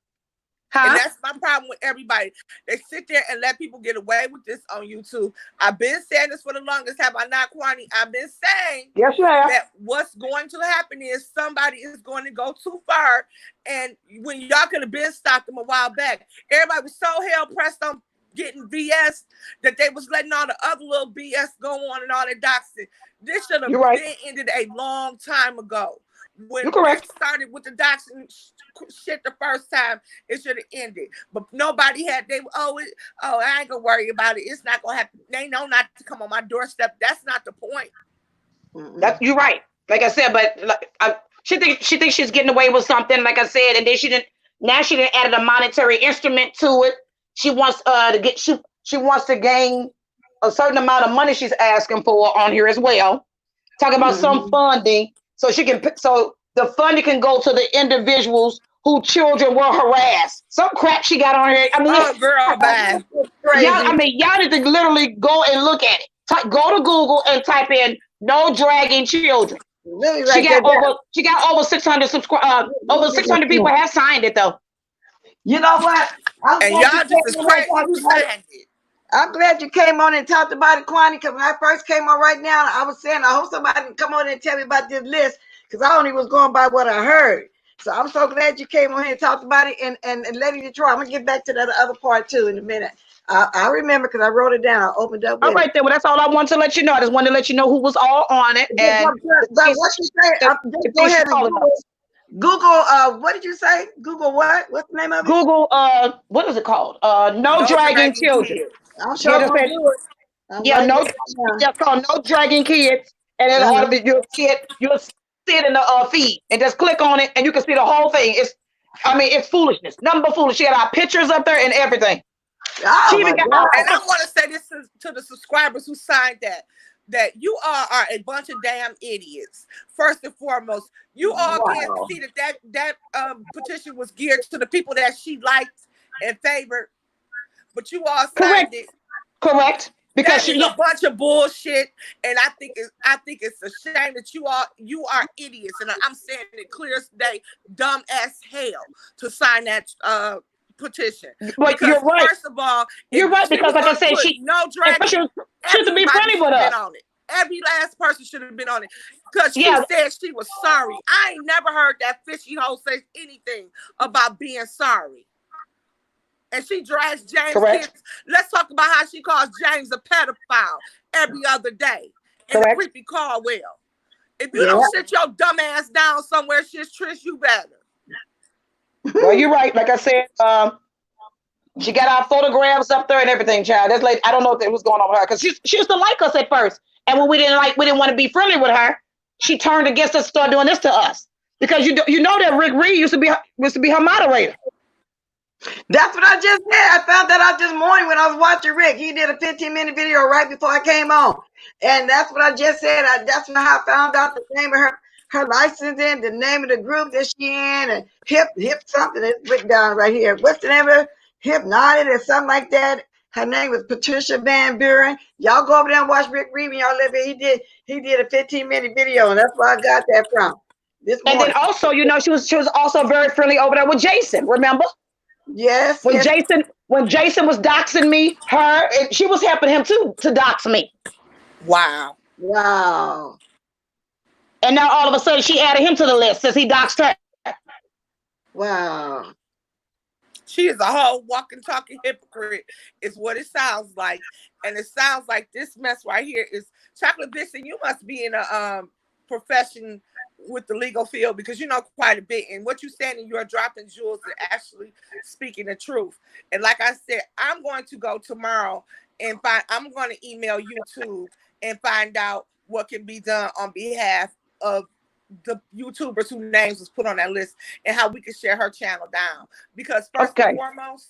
And that's my problem with everybody. They sit there and let people get away with this on YouTube. I've been saying this for the longest. Have I not, Kwani? I've been saying that what's going to happen is somebody is going to go too far. And when y'all could have been stopped them a while back, everybody was so hell pressed on getting BS that they was letting all the other little BS go on and all that doxing. This should have been ended a long time ago. When we started with the doxing shit the first time, it should have ended. But nobody had, I ain't gonna worry about it. It's not gonna happen. They know not to come on my doorstep. That's not the point. You're right. Like I said, but she thinks she's getting away with something, like I said, and then she didn't add a monetary instrument to it. She wants she wants to gain a certain amount of money she's asking for on here as well. Talking about some funding. So the funding can go to the individuals who children were harassed. Some crap she got on here. I mean, girl, bad. Y'all need to literally go and look at it. Go to Google and type in "no dragging children." She got over 600 subscribers. Over 600 people have signed it though. You know what? And y'all just as crazy who signed it. I'm glad you came on and talked about it, Kwani, because when I first came on right now, I was saying, I hope somebody can come on and tell me about this list, because I only was going by what I heard. So I'm so glad you came on here and talked about it. And Lady Detroit, I'm going to get back to that other part too in a minute. I remember because I wrote it down. I opened up with all right, then. Well, that's all I wanted to let you know. I just wanted to let you know who was all on it. And but what you say, just go ahead and Google, what did you say? Google what? What's the name of it? Google, what is it called? No Dragging Children. I'm sure gonna do it. Just called No Dragging Kids. And then all of it, you'll see it in the feed. And just click on it and you can see the whole thing. It's foolishness. Nothing but foolish. She had our pictures up there and everything. Oh, she even got and I want to say this to the subscribers who signed that you all are a bunch of damn idiots. First and foremost, you all can't see that petition was geared to the people that she liked and favored, but you all signed it. Correct. Because she's a bunch of bullshit, and I think it's a shame that you are idiots, and I'm saying it clear as day, dumb as hell to sign that petition. But you're right. First of all, you're right, because like I said, she should be friendly with us. Every last person should have been on it because she said she was sorry. I ain't never heard that fishy hoe say anything about being sorry. And she drags James kids. Let's talk about how she calls James a pedophile every other day. And a creepy Caldwell. If you don't sit your dumb ass down somewhere, Trish, you better. Well, you're right. Like I said, she got our photographs up there and everything, child. That's like, I don't know what was going on with her, because she used to like us at first. And when we didn't want to be friendly with her, she turned against us and started doing this to us. Because you know that Rick Reed used to be her moderator. That's what I just said. I found that out this morning when I was watching Rick. He did a 15-minute video right before I came on. And that's what I just said. That's how I found out the name of her license and the name of the group that she in, and hip something that's written down right here. What's the name of it? Hypnotic or something like that. Her name was Patricia Van Buren. Y'all go over there and watch Rick Reed when y'all live here. He did a 15-minute video, and that's where I got that from. And then also, she was also very friendly over there with Jason, remember? Yes. When Jason was doxing me, she was helping him too to dox me. Wow. And now all of a sudden she added him to the list since he doxed her. Wow. She is a whole walking, talking hypocrite, is what it sounds like. And it sounds like this mess right here is Chocolate Vixen. You must be in a profession with the legal field, because you know quite a bit. And what you're saying, you are dropping jewels and actually speaking the truth. And like I said, I'm going to go tomorrow and I'm going to email YouTube and find out what can be done on behalf of the YouTubers whose names was put on that list, and how we can share her channel down. Because first and foremost,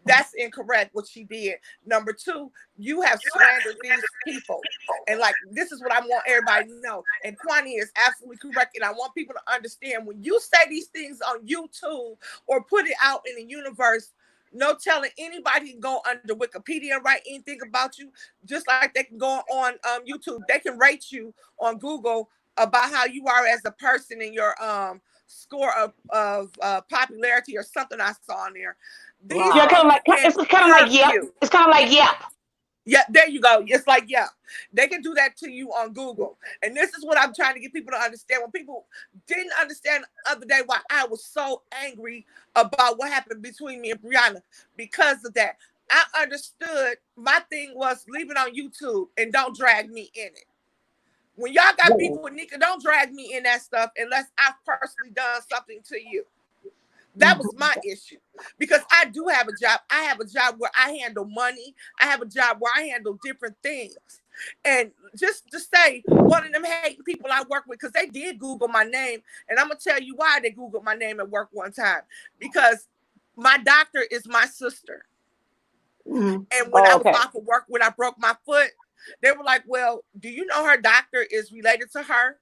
that's incorrect what she did. Number two, you have slandered these people. And like, this is what I want everybody to know. And Kwani is absolutely correct. And I want people to understand, when you say these things on YouTube or put it out in the universe, no telling anybody can go under Wikipedia and write anything about you, just like they can go on YouTube. They can rate you on Google about how you are as a person and your score of popularity or something I saw on there. Yeah, it's kind of like Yep. It's kind of like Yep. Yeah, there you go. It's like Yep. They can do that to you on Google. And this is what I'm trying to get people to understand. When people didn't understand the other day why I was so angry about what happened between me and Brianna, because of that. I understood. My thing was, leave it on YouTube and don't drag me in it. When y'all got people with Nika, don't drag me in that stuff unless I've personally done something to you. That was my issue, because I do have a job. I have a job where I handle money. I have a job where I handle different things. And just to say, one of them hate people I work with, because they did Google my name. And I'm going to tell you why they Googled my name at work one time. Because my doctor is my sister. And when I was off of work, when I broke my foot, they were like, well, do you know her doctor is related to her?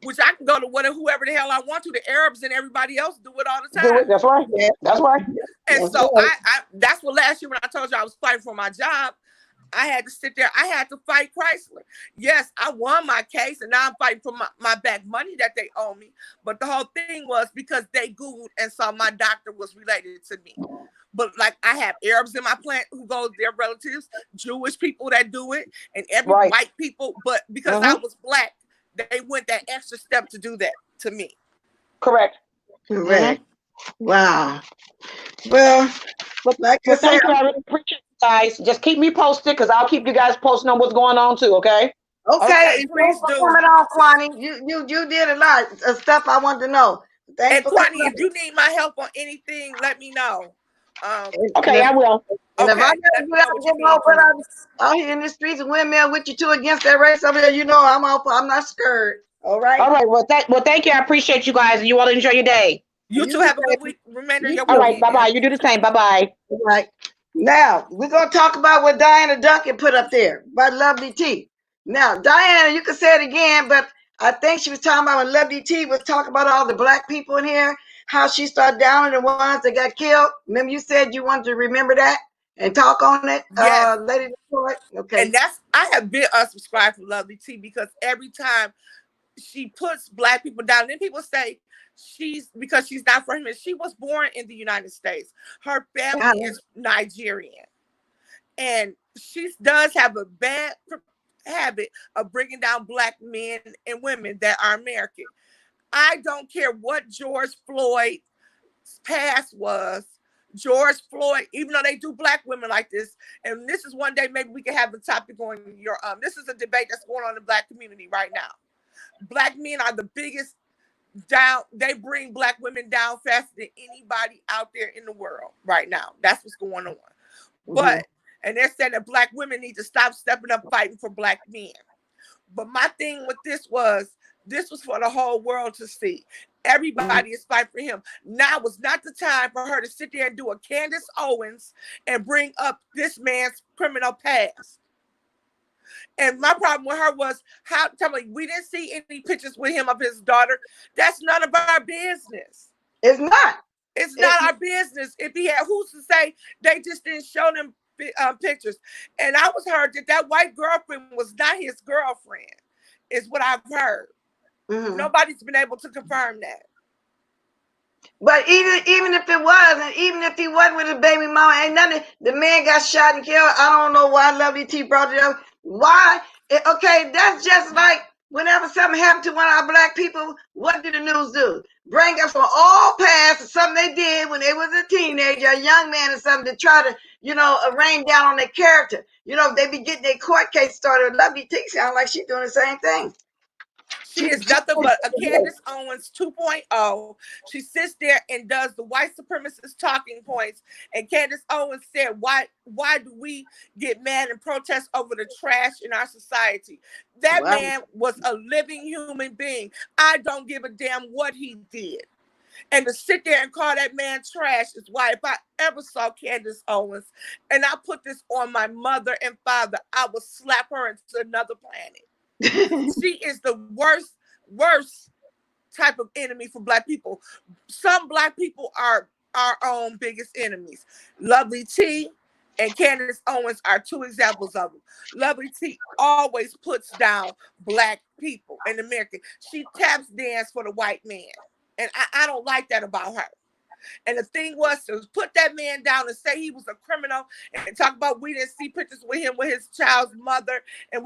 Which I can go to whoever the hell I want to. The Arabs and everybody else do it all the time. That's right. Yeah, that's right. And so I that's what last year when I told you I was fighting for my job, I had to sit there. I had to fight Chrysler. Yes, I won my case, and now I'm fighting for my back money that they owe me. But the whole thing was because they Googled and saw my doctor was related to me. But like I have Arabs in my plant who go their relatives, Jewish people that do it, and every white people. But because I was black, they went that extra step to do that to me. Correct. Correct. Wow. Well, like I said, thank you. I really appreciate you guys. Just keep me posted because I'll keep you guys posted on what's going on too. Okay. Okay, please do. Coming on, Kwani. You did a lot of stuff I wanted to know. And Kwani, if you need my help on anything, let me know. Okay, I will. And if I gotta do that, out here in the streets and windmill with you two against that race over there, you know I'm not scared. All right. All right. Well, thank you. I appreciate you guys. You all enjoy your day. You two have a good week. Remember your all right. Bye bye. You do the same. Bye bye. All right. Now we're gonna talk about what Diana Duncan put up there by Lovely T. Now, Diana, you can say it again, but I think she was talking about when Lovely T was talking about all the black people in here, how she started downing the ones that got killed. Remember, you said you wanted to remember that and talk on it, Lady Detroit? Okay. And I have been unsubscribed from Lovely T because every time she puts black people down, then people say because she's not from here. She was born in the United States. Her family is Nigerian. And she does have a bad habit of bringing down black men and women that are American. I don't care what George Floyd's past was. George Floyd, even though they do black women like this, and this is one day maybe we can have the topic on your this is a debate that's going on in the black community right now. Black men are the biggest down. They bring black women down faster than anybody out there in the world right now. That's what's going on. But and they're saying that black women need to stop stepping up fighting for black men. But my thing with this was for the whole world to see. Everybody is fighting for him. Now was not the time for her to sit there and do a Candace Owens and bring up this man's criminal past. And my problem with her was tell me, we didn't see any pictures with him of his daughter. That's none of our business. It's not. It's not our business. If he had, who's to say they just didn't show them pictures? And I was heard that white girlfriend was not his girlfriend, is what I've heard. Nobody's been able to confirm that. But even if it was, and even if he wasn't with his baby mama, ain't nothing. The man got shot and killed. I don't know why Lovely T brought it up. Why? Okay, that's just like whenever something happened to one of our black people, what did the news do? Bring up from all past something they did when they was a teenager, a young man or something to try to, rain down on their character. They be getting their court case started. Lovely T sound like she's doing the same thing. She is nothing but a Candace Owens 2.0. She sits there and does the white supremacist talking points. And Candace Owens said, why do we get mad and protest over the trash in our society? That man was a living human being. I don't give a damn what he did. And to sit there and call that man trash is why if I ever saw Candace Owens and I put this on my mother and father, I would slap her into another planet. She is the worst type of enemy for black people. Some black people are our own biggest enemies. Lovely T and Candace Owens are two examples of them. Lovely T always puts down black people in America. She taps dance for the white man. And I don't like that about her. And the thing was to put that man down and say he was a criminal and talk about we didn't see pictures with him with his child's mother and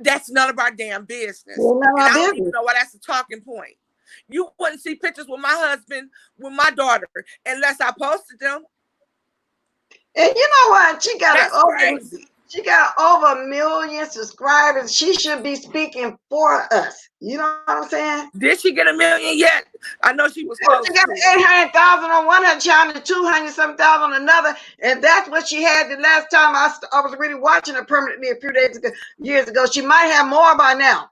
that's none of our damn business. And I don't even know why that's a talking point. You wouldn't see pictures with my husband, with my daughter, unless I posted them. And you know what? She got over 1 million subscribers. She should be speaking for us. You know what I'm saying? Did she get 1 million yet? I know she was close. She got 800,000 on one channel, 200-something thousand on another, and that's what she had the last time I was really watching her permanently a few years ago. She might have more by now.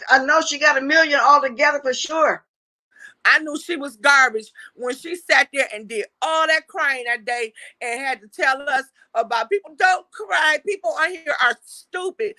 I know she got 1 million altogether for sure. I knew she was garbage when she sat there and did all that crying that day and had to tell us about people don't cry. People on here are stupid.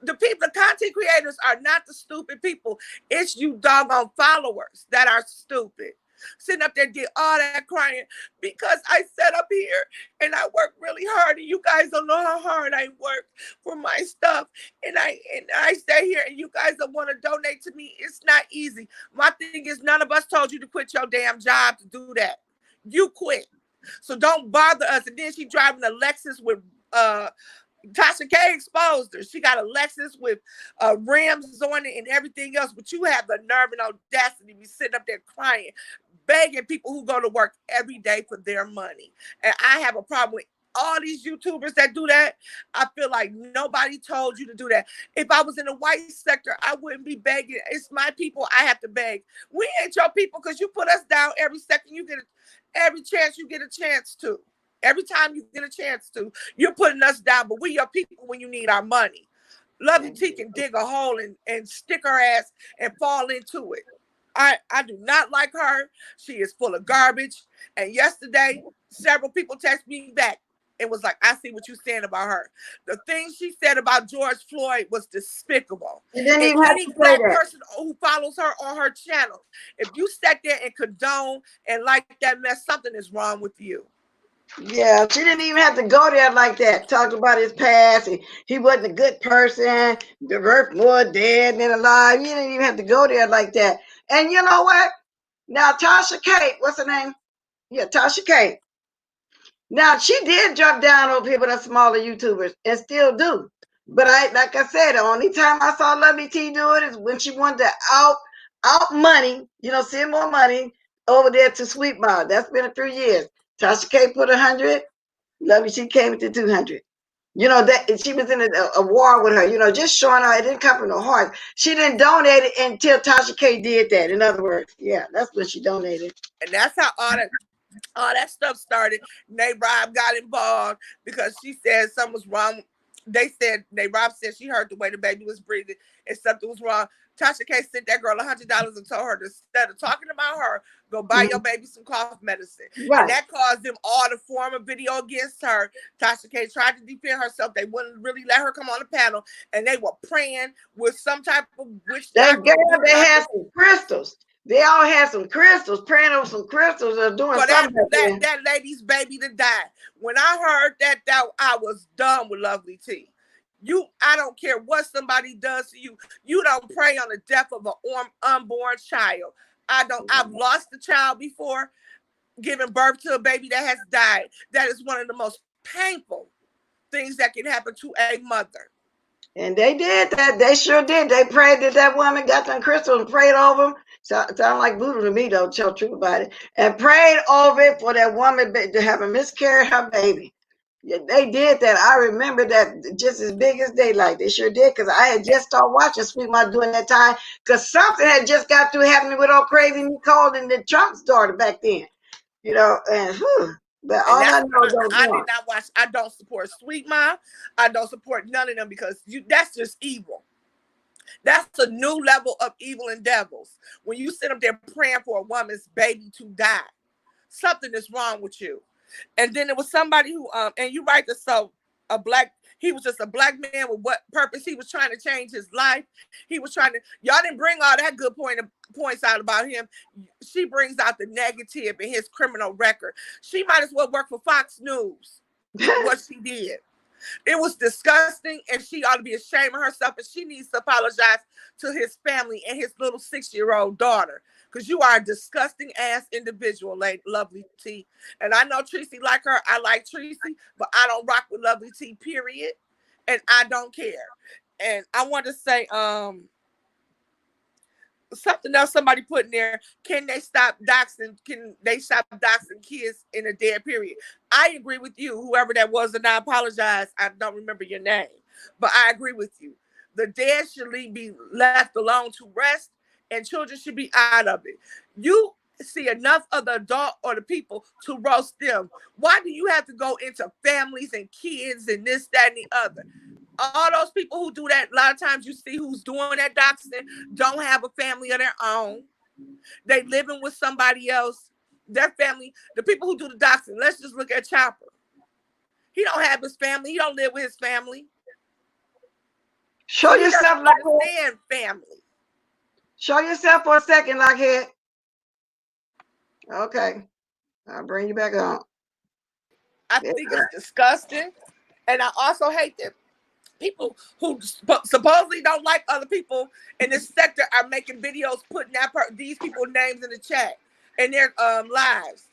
The content creators are not the stupid people. It's you doggone followers that are stupid. Sitting up there did all that crying because I sat up here and I worked really really hard, and you guys don't know how hard I work for my stuff. And I stay here, and you guys don't want to donate to me. It's not easy. My thing is, none of us told you to quit your damn job to do that. You quit. So don't bother us. And then she driving a Lexus with Tasha K exposed her. She got a Lexus with rims on it and everything else, but you have the nerve and audacity to be sitting up there crying, begging people who go to work every day for their money. And I have a problem with all these YouTubers that do that. I feel like nobody told you to do that. If I was in the white sector, I wouldn't be begging. It's my people. I have to beg. We ain't your people because you put us down every second you get every chance you get a chance to. Every time you get a chance to, you're putting us down, but we your people when you need our money. Lovely T can dig a hole and stick her ass and fall into it. I do not like her. She is full of garbage. And yesterday, several people texted me back and was like, I see what you're saying about her. The things she said about George Floyd was despicable. And any black person who follows her on her channel, if you sat there and condone and like that mess, something is wrong with you. Yeah, she didn't even have to go there like that. Talk about his past. He wasn't a good person. The earth more dead than alive. You didn't even have to go there like that. And you know what? Now, Tasha K, what's her name? Yeah, Tasha K. Now, she did drop down on people that smaller YouTubers and still do. But like I said, the only time I saw Lovely T do it is when she wanted to out money, send more money over there to Sweet Mom. That's been a few years. Tasha K put 100. Lovely T came to 200. That she was in a war with her, just showing her it didn't come from the heart. She didn't donate it until Tasha K did that. In other words, yeah, that's when she donated. And that's how all that stuff started. Nate Rob got involved because she said something was wrong. Nate Rob said she heard the way the baby was breathing and something was wrong. Tasha K sent that girl $100 and told her to, instead of talking about her, go buy your baby some cough medicine. Right. And that caused them all to form a video against her. Tasha K tried to defend herself. They wouldn't really let her come on the panel, and they were praying with some type of witch. They had some crystals. They all had some crystals, praying over some crystals or doing something. That lady's baby to die. When I heard that I was done with Lovely T. I don't care what somebody does to you. You don't pray on the death of an unborn child. I've lost a child before, giving birth to a baby that has died. That is one of the most painful things that can happen to a mother. And they did that. They sure did. They prayed that woman got them crystals and prayed over them. Sound like voodoo to me, though. Tell the truth about it. And prayed over it for that woman to have a miscarry her baby. Yeah, they did that. I remember that just as big as daylight. They sure did, because I had just started watching Sweet Mom during that time, because something had just got through happening with old crazy Nicole and the Trump started back then. And but all I know I did not watch. I don't support Sweet Mom. I don't support none of them because that's just evil. That's a new level of evil and devils. When you sit up there praying for a woman's baby to die, something is wrong with you. And then there was somebody who, and you right, he was just a black man with what purpose? He was trying to change his life. He was trying to, y'all didn't bring all that good points out about him. She brings out the negative in his criminal record. She might as well work for Fox News. What she did. It was disgusting, and she ought to be ashamed of herself, and she needs to apologize to his family and his little 6-year-old daughter, because you are a disgusting ass individual, Lovely T. And I know Tracy like her. I like Tracy, but I don't rock with Lovely T, period. And I don't care. And I want to say something else somebody put in there. Can they stop doxing kids in a dead period? I agree with you, whoever that was, and I apologize. I don't remember your name, but I agree with you. The dead should be left alone to rest, and children should be out of it. You see enough of the adult or the people to roast them. Why do you have to go into families and kids and this, that, and the other? All those people who do that, a lot of times you see who's doing that doxing don't have a family of their own. They living with somebody else. Their family, the people who do the doxing, let's just look at Chopper. He don't have his family. He don't live with his family. Show yourself like family. Show yourself for a second, Lockhead. Okay. I'll bring you back on. I think it's disgusting. And I also hate that people who supposedly don't like other people in this sector are making videos putting these people's names in the chat and their lives.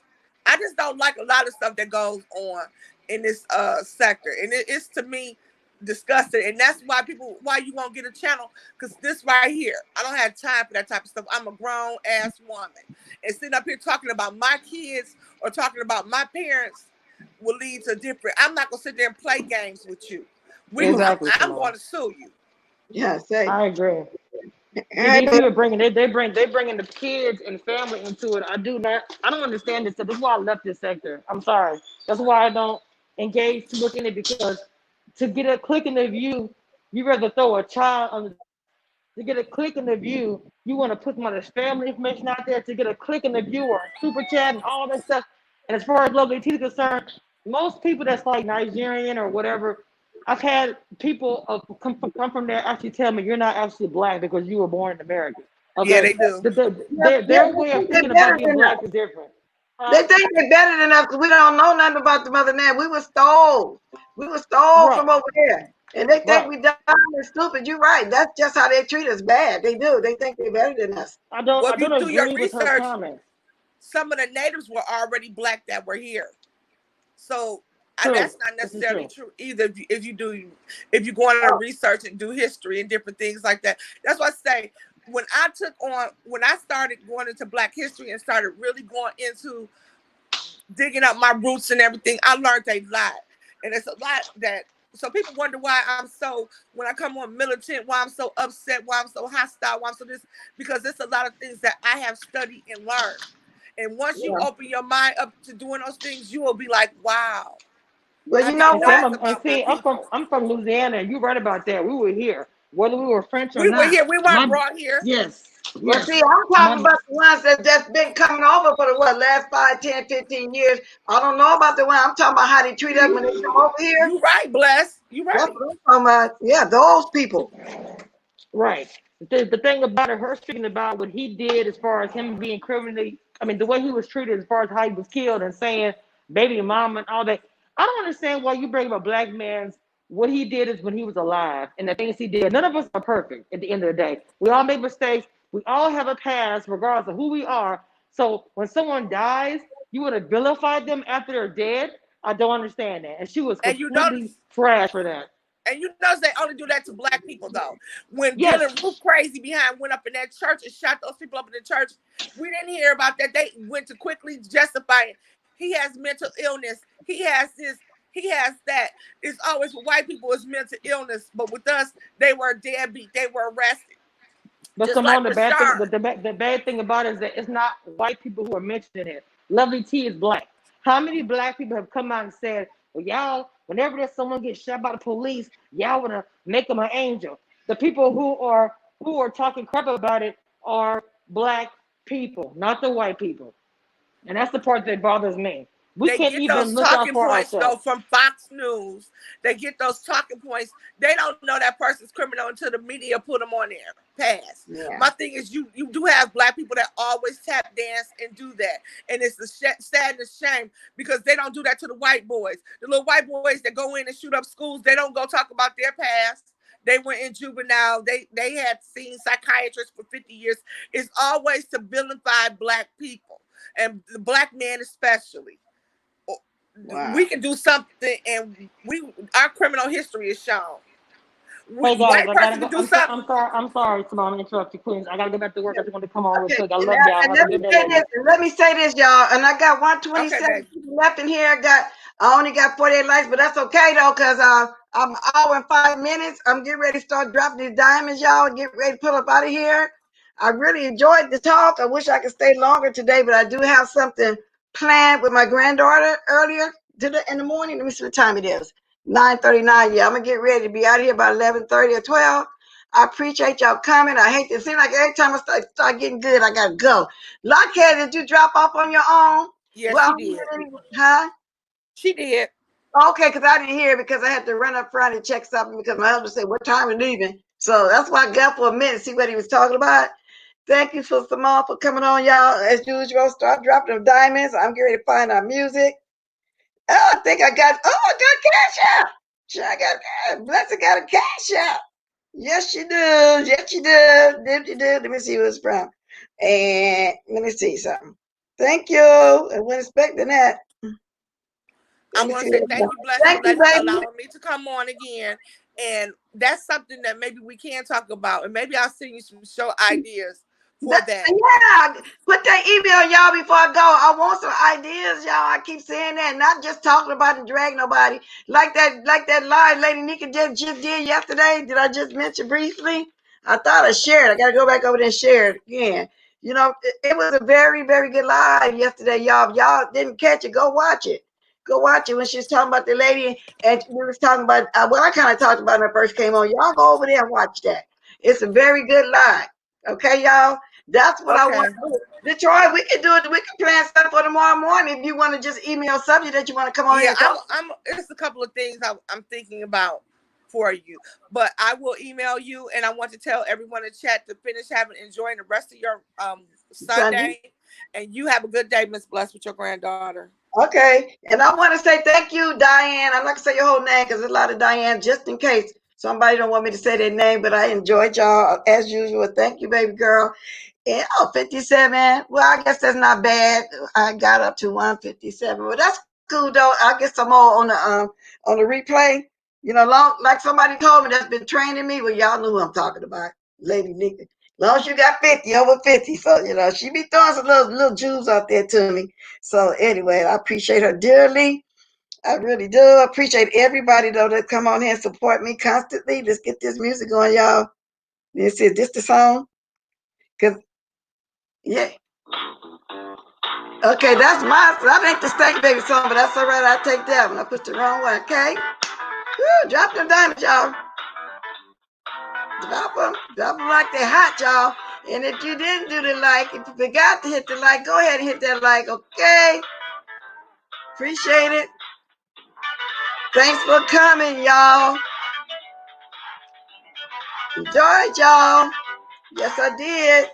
I just don't like a lot of stuff that goes on in this sector, and it's to me disgusting. And that's why you won't get a channel, because this right here, I don't have time for that type of stuff. I'm a grown ass woman, and sitting up here talking about my kids or talking about my parents will lead to different. I'm not gonna sit there and play games with you. Exactly. I'm going to sue you. Yeah, I agree. These people bringing they bring the kids and family into it. I don't understand this. So that's why I left this sector. I'm sorry. That's why I don't engage to look in it, because to get a click in the view, you rather throw a child on to get a click in the view. You want to put somebody's family information out there to get a click in the view or a super chat and all that stuff. And as far as Lovely T is concerned, most people that's like Nigerian or whatever, I've had people come from there actually tell me you're not actually black because you were born in America. Okay? Yeah, they do. Their way of thinking about being black is different. They think they're better than us because we don't know nothing about the motherland. We were stole. From over there. And they think we dumb and stupid. You're right. That's just how they treat us bad. They do. They think they're better than us. I don't do your agree with her research, comment. Some of the natives were already black that were here. So that's not necessarily true either. If you go on and research and do history and different things like that. That's what I say. When I started going into Black history and started really going into digging up my roots and everything, I learned a lot. And it's a lot that, so people wonder why I'm so, when I come on militant, why I'm so upset, why I'm so hostile, why I'm so this, because there's a lot of things that I have studied and learned. And once you open your mind up to doing those things, you will be like, wow. Well, you know what? I'm from Louisiana, and you're right about that. We were here, whether we were French or not. We were here. We weren't brought here. Yes. Well, see, I'm talking about the ones that just been coming over for the last 5, 10, 15 years. I don't know about the one. I'm talking about how they treat us when they come over here. You're right, Bless. You're right. That's what I'm talking about. Yeah, those people. Right. The thing about it, her speaking about what he did as far as him being criminally, the way he was treated as far as how he was killed and saying baby mama and all that. I don't understand why you bring up a black man's, what he did is when he was alive and the things he did. None of us are perfect at the end of the day. We all make mistakes. We all have a past regardless of who we are. So when someone dies, you would have vilified them after they're dead. I don't understand that. And she was completely trash for that. And you notice they only do that to black people, though. When Dylan Roof Crazy Behind went up in that church and shot those people up in the church, we didn't hear about that. They went to quickly justify it. He has mental illness. He has this. He has that. It's always for white people is mental illness, but with us, they were deadbeat. They were arrested. But Simone, the bad thing about it is that it's not white people who are mentioning it. Lovely T is black. How many black people have come out and said, well, y'all, whenever there's someone gets shot by the police, y'all want to make them an angel? The people who are talking crap about it are black people, not the white people. And that's the part that bothers me. We can't even look out for ourselves. Though, from Fox News, they get those talking points. They don't know that person's criminal until the media put them on there. Pass. Yeah. My thing is, you do have black people that always tap dance and do that, and it's a sadness, shame, because they don't do that to the white boys. The little white boys that go in and shoot up schools, they don't go talk about their past. They went in juvenile. They had seen psychiatrists for 50 years. It's always to vilify black people and the black man especially. Wow. We can do something, and our criminal history is shown. Hey guys, I'm sorry, Simone, I'm interrupt you, Queens. I gotta go back to work. I just want to come on real quick. I love y'all. Let me say this, y'all. And I got 127 people left in here. I only got 48 likes, but that's okay though, because I'm an hour and 5 minutes. I'm getting ready to start dropping these diamonds, y'all. Get ready to pull up out of here. I really enjoyed the talk. I wish I could stay longer today, but I do have something planned with my granddaughter earlier in the morning. Let me see what time it is. 9:39. Yeah, I'm gonna get ready to be out of here by 11:30 or 12. I appreciate y'all coming. I hate to, it seems like every time I start getting good, I gotta go. Lockhead, did you drop off on your own? Yeah, she did. Huh? She did. Okay, because I didn't hear it because I had to run up front and check something because my husband said, what time are we leaving? So that's why I got for a minute to see what he was talking about. Thank you for Simone for coming on, y'all. As usual, start dropping them diamonds. I'm getting ready to find our music. Oh, I think I got cash out. Sure, I got Blessing got a cash out. Yes, you do. Yes, you do. Did you do? Let me see who it's from. And let me see something. Thank you. I wasn't expecting that. I Let me want see to say what it's thank from. you, Blessing, Thank you, baby. allowing me to come on again. And that's something that maybe we can talk about. And maybe I'll send you some show ideas for that. Yeah, put that email, y'all, before I go. I want some ideas, y'all. I keep saying that, not just talking about it and drag nobody. Like that live Lady Nika just did yesterday. Did I just mention briefly? I thought I shared. I got to go back over there and share it again. You know, it was a very, very good live yesterday, y'all. If y'all didn't catch it, go watch it. Go watch it when she was talking about the lady and we was talking about what I kind of talked about when I first came on. Y'all go over there and watch that. It's a very good live. Okay, y'all. That's what I want to do. Detroit, we can do it. We can plan stuff for tomorrow morning if you want to just email a subject that you want to come on here Yeah, and talk. it's a couple of things I'm thinking about for you, but I will email you, and I want to tell everyone in chat to finish enjoying the rest of your Sunday, and you have a good day, Miss Bless, with your granddaughter. Okay, and I want to say thank you, Diane. I'm not gonna say your whole name because there's a lot of Diane, just in case somebody don't want me to say their name, but I enjoyed y'all as usual. Thank you, baby girl. And 57. Well, I guess that's not bad. I got up to 157. Well, that's cool though. I get some more on the replay. You know, like somebody told me that's been training me. Well, y'all know who I'm talking about, Lady Nika. Long as you got 50, over 50. So, you know, she be throwing some little jewels out there to me. So anyway, I appreciate her dearly. I really do. I appreciate everybody though that come on here and support me constantly. Let's get this music going, y'all. Let's see, is this the song? Cause yeah. Okay, that's that ain't the Stank Baby song, but that's all right. I'll take that one. I put the wrong one, okay? Woo, drop them diamonds, y'all. Drop them like they're hot, y'all. And if you didn't do the like, if you forgot to hit the like, go ahead and hit that like, okay? Appreciate it. Thanks for coming, y'all. Enjoy, y'all. Yes, I did.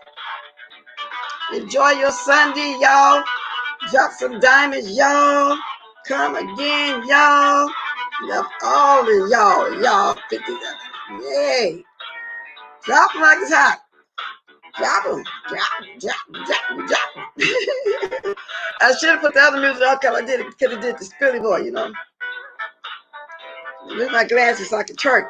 Enjoy your Sunday, y'all. Drop some diamonds, y'all. Come again, y'all. Love all of y'all 57. Yay. Drop them like it's hot. Drop them. Drop them. I should have put the other music on because I could have did the Spilly Boy, you know. Leave my glasses so I can twerk.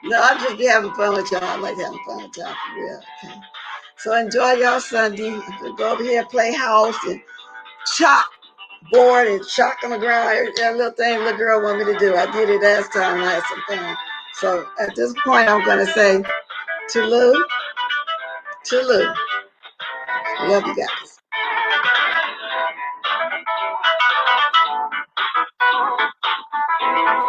No, I'm just be having fun with y'all. I like having fun with y'all for real. Okay. So enjoy y'all Sunday. I'm gonna go over here and play house and chop board and chalk on the ground. That little thing little girl wanted me to do. I did it last time and I had some fun. So at this point, I'm going to say, Tulu, Tulu. Love you guys.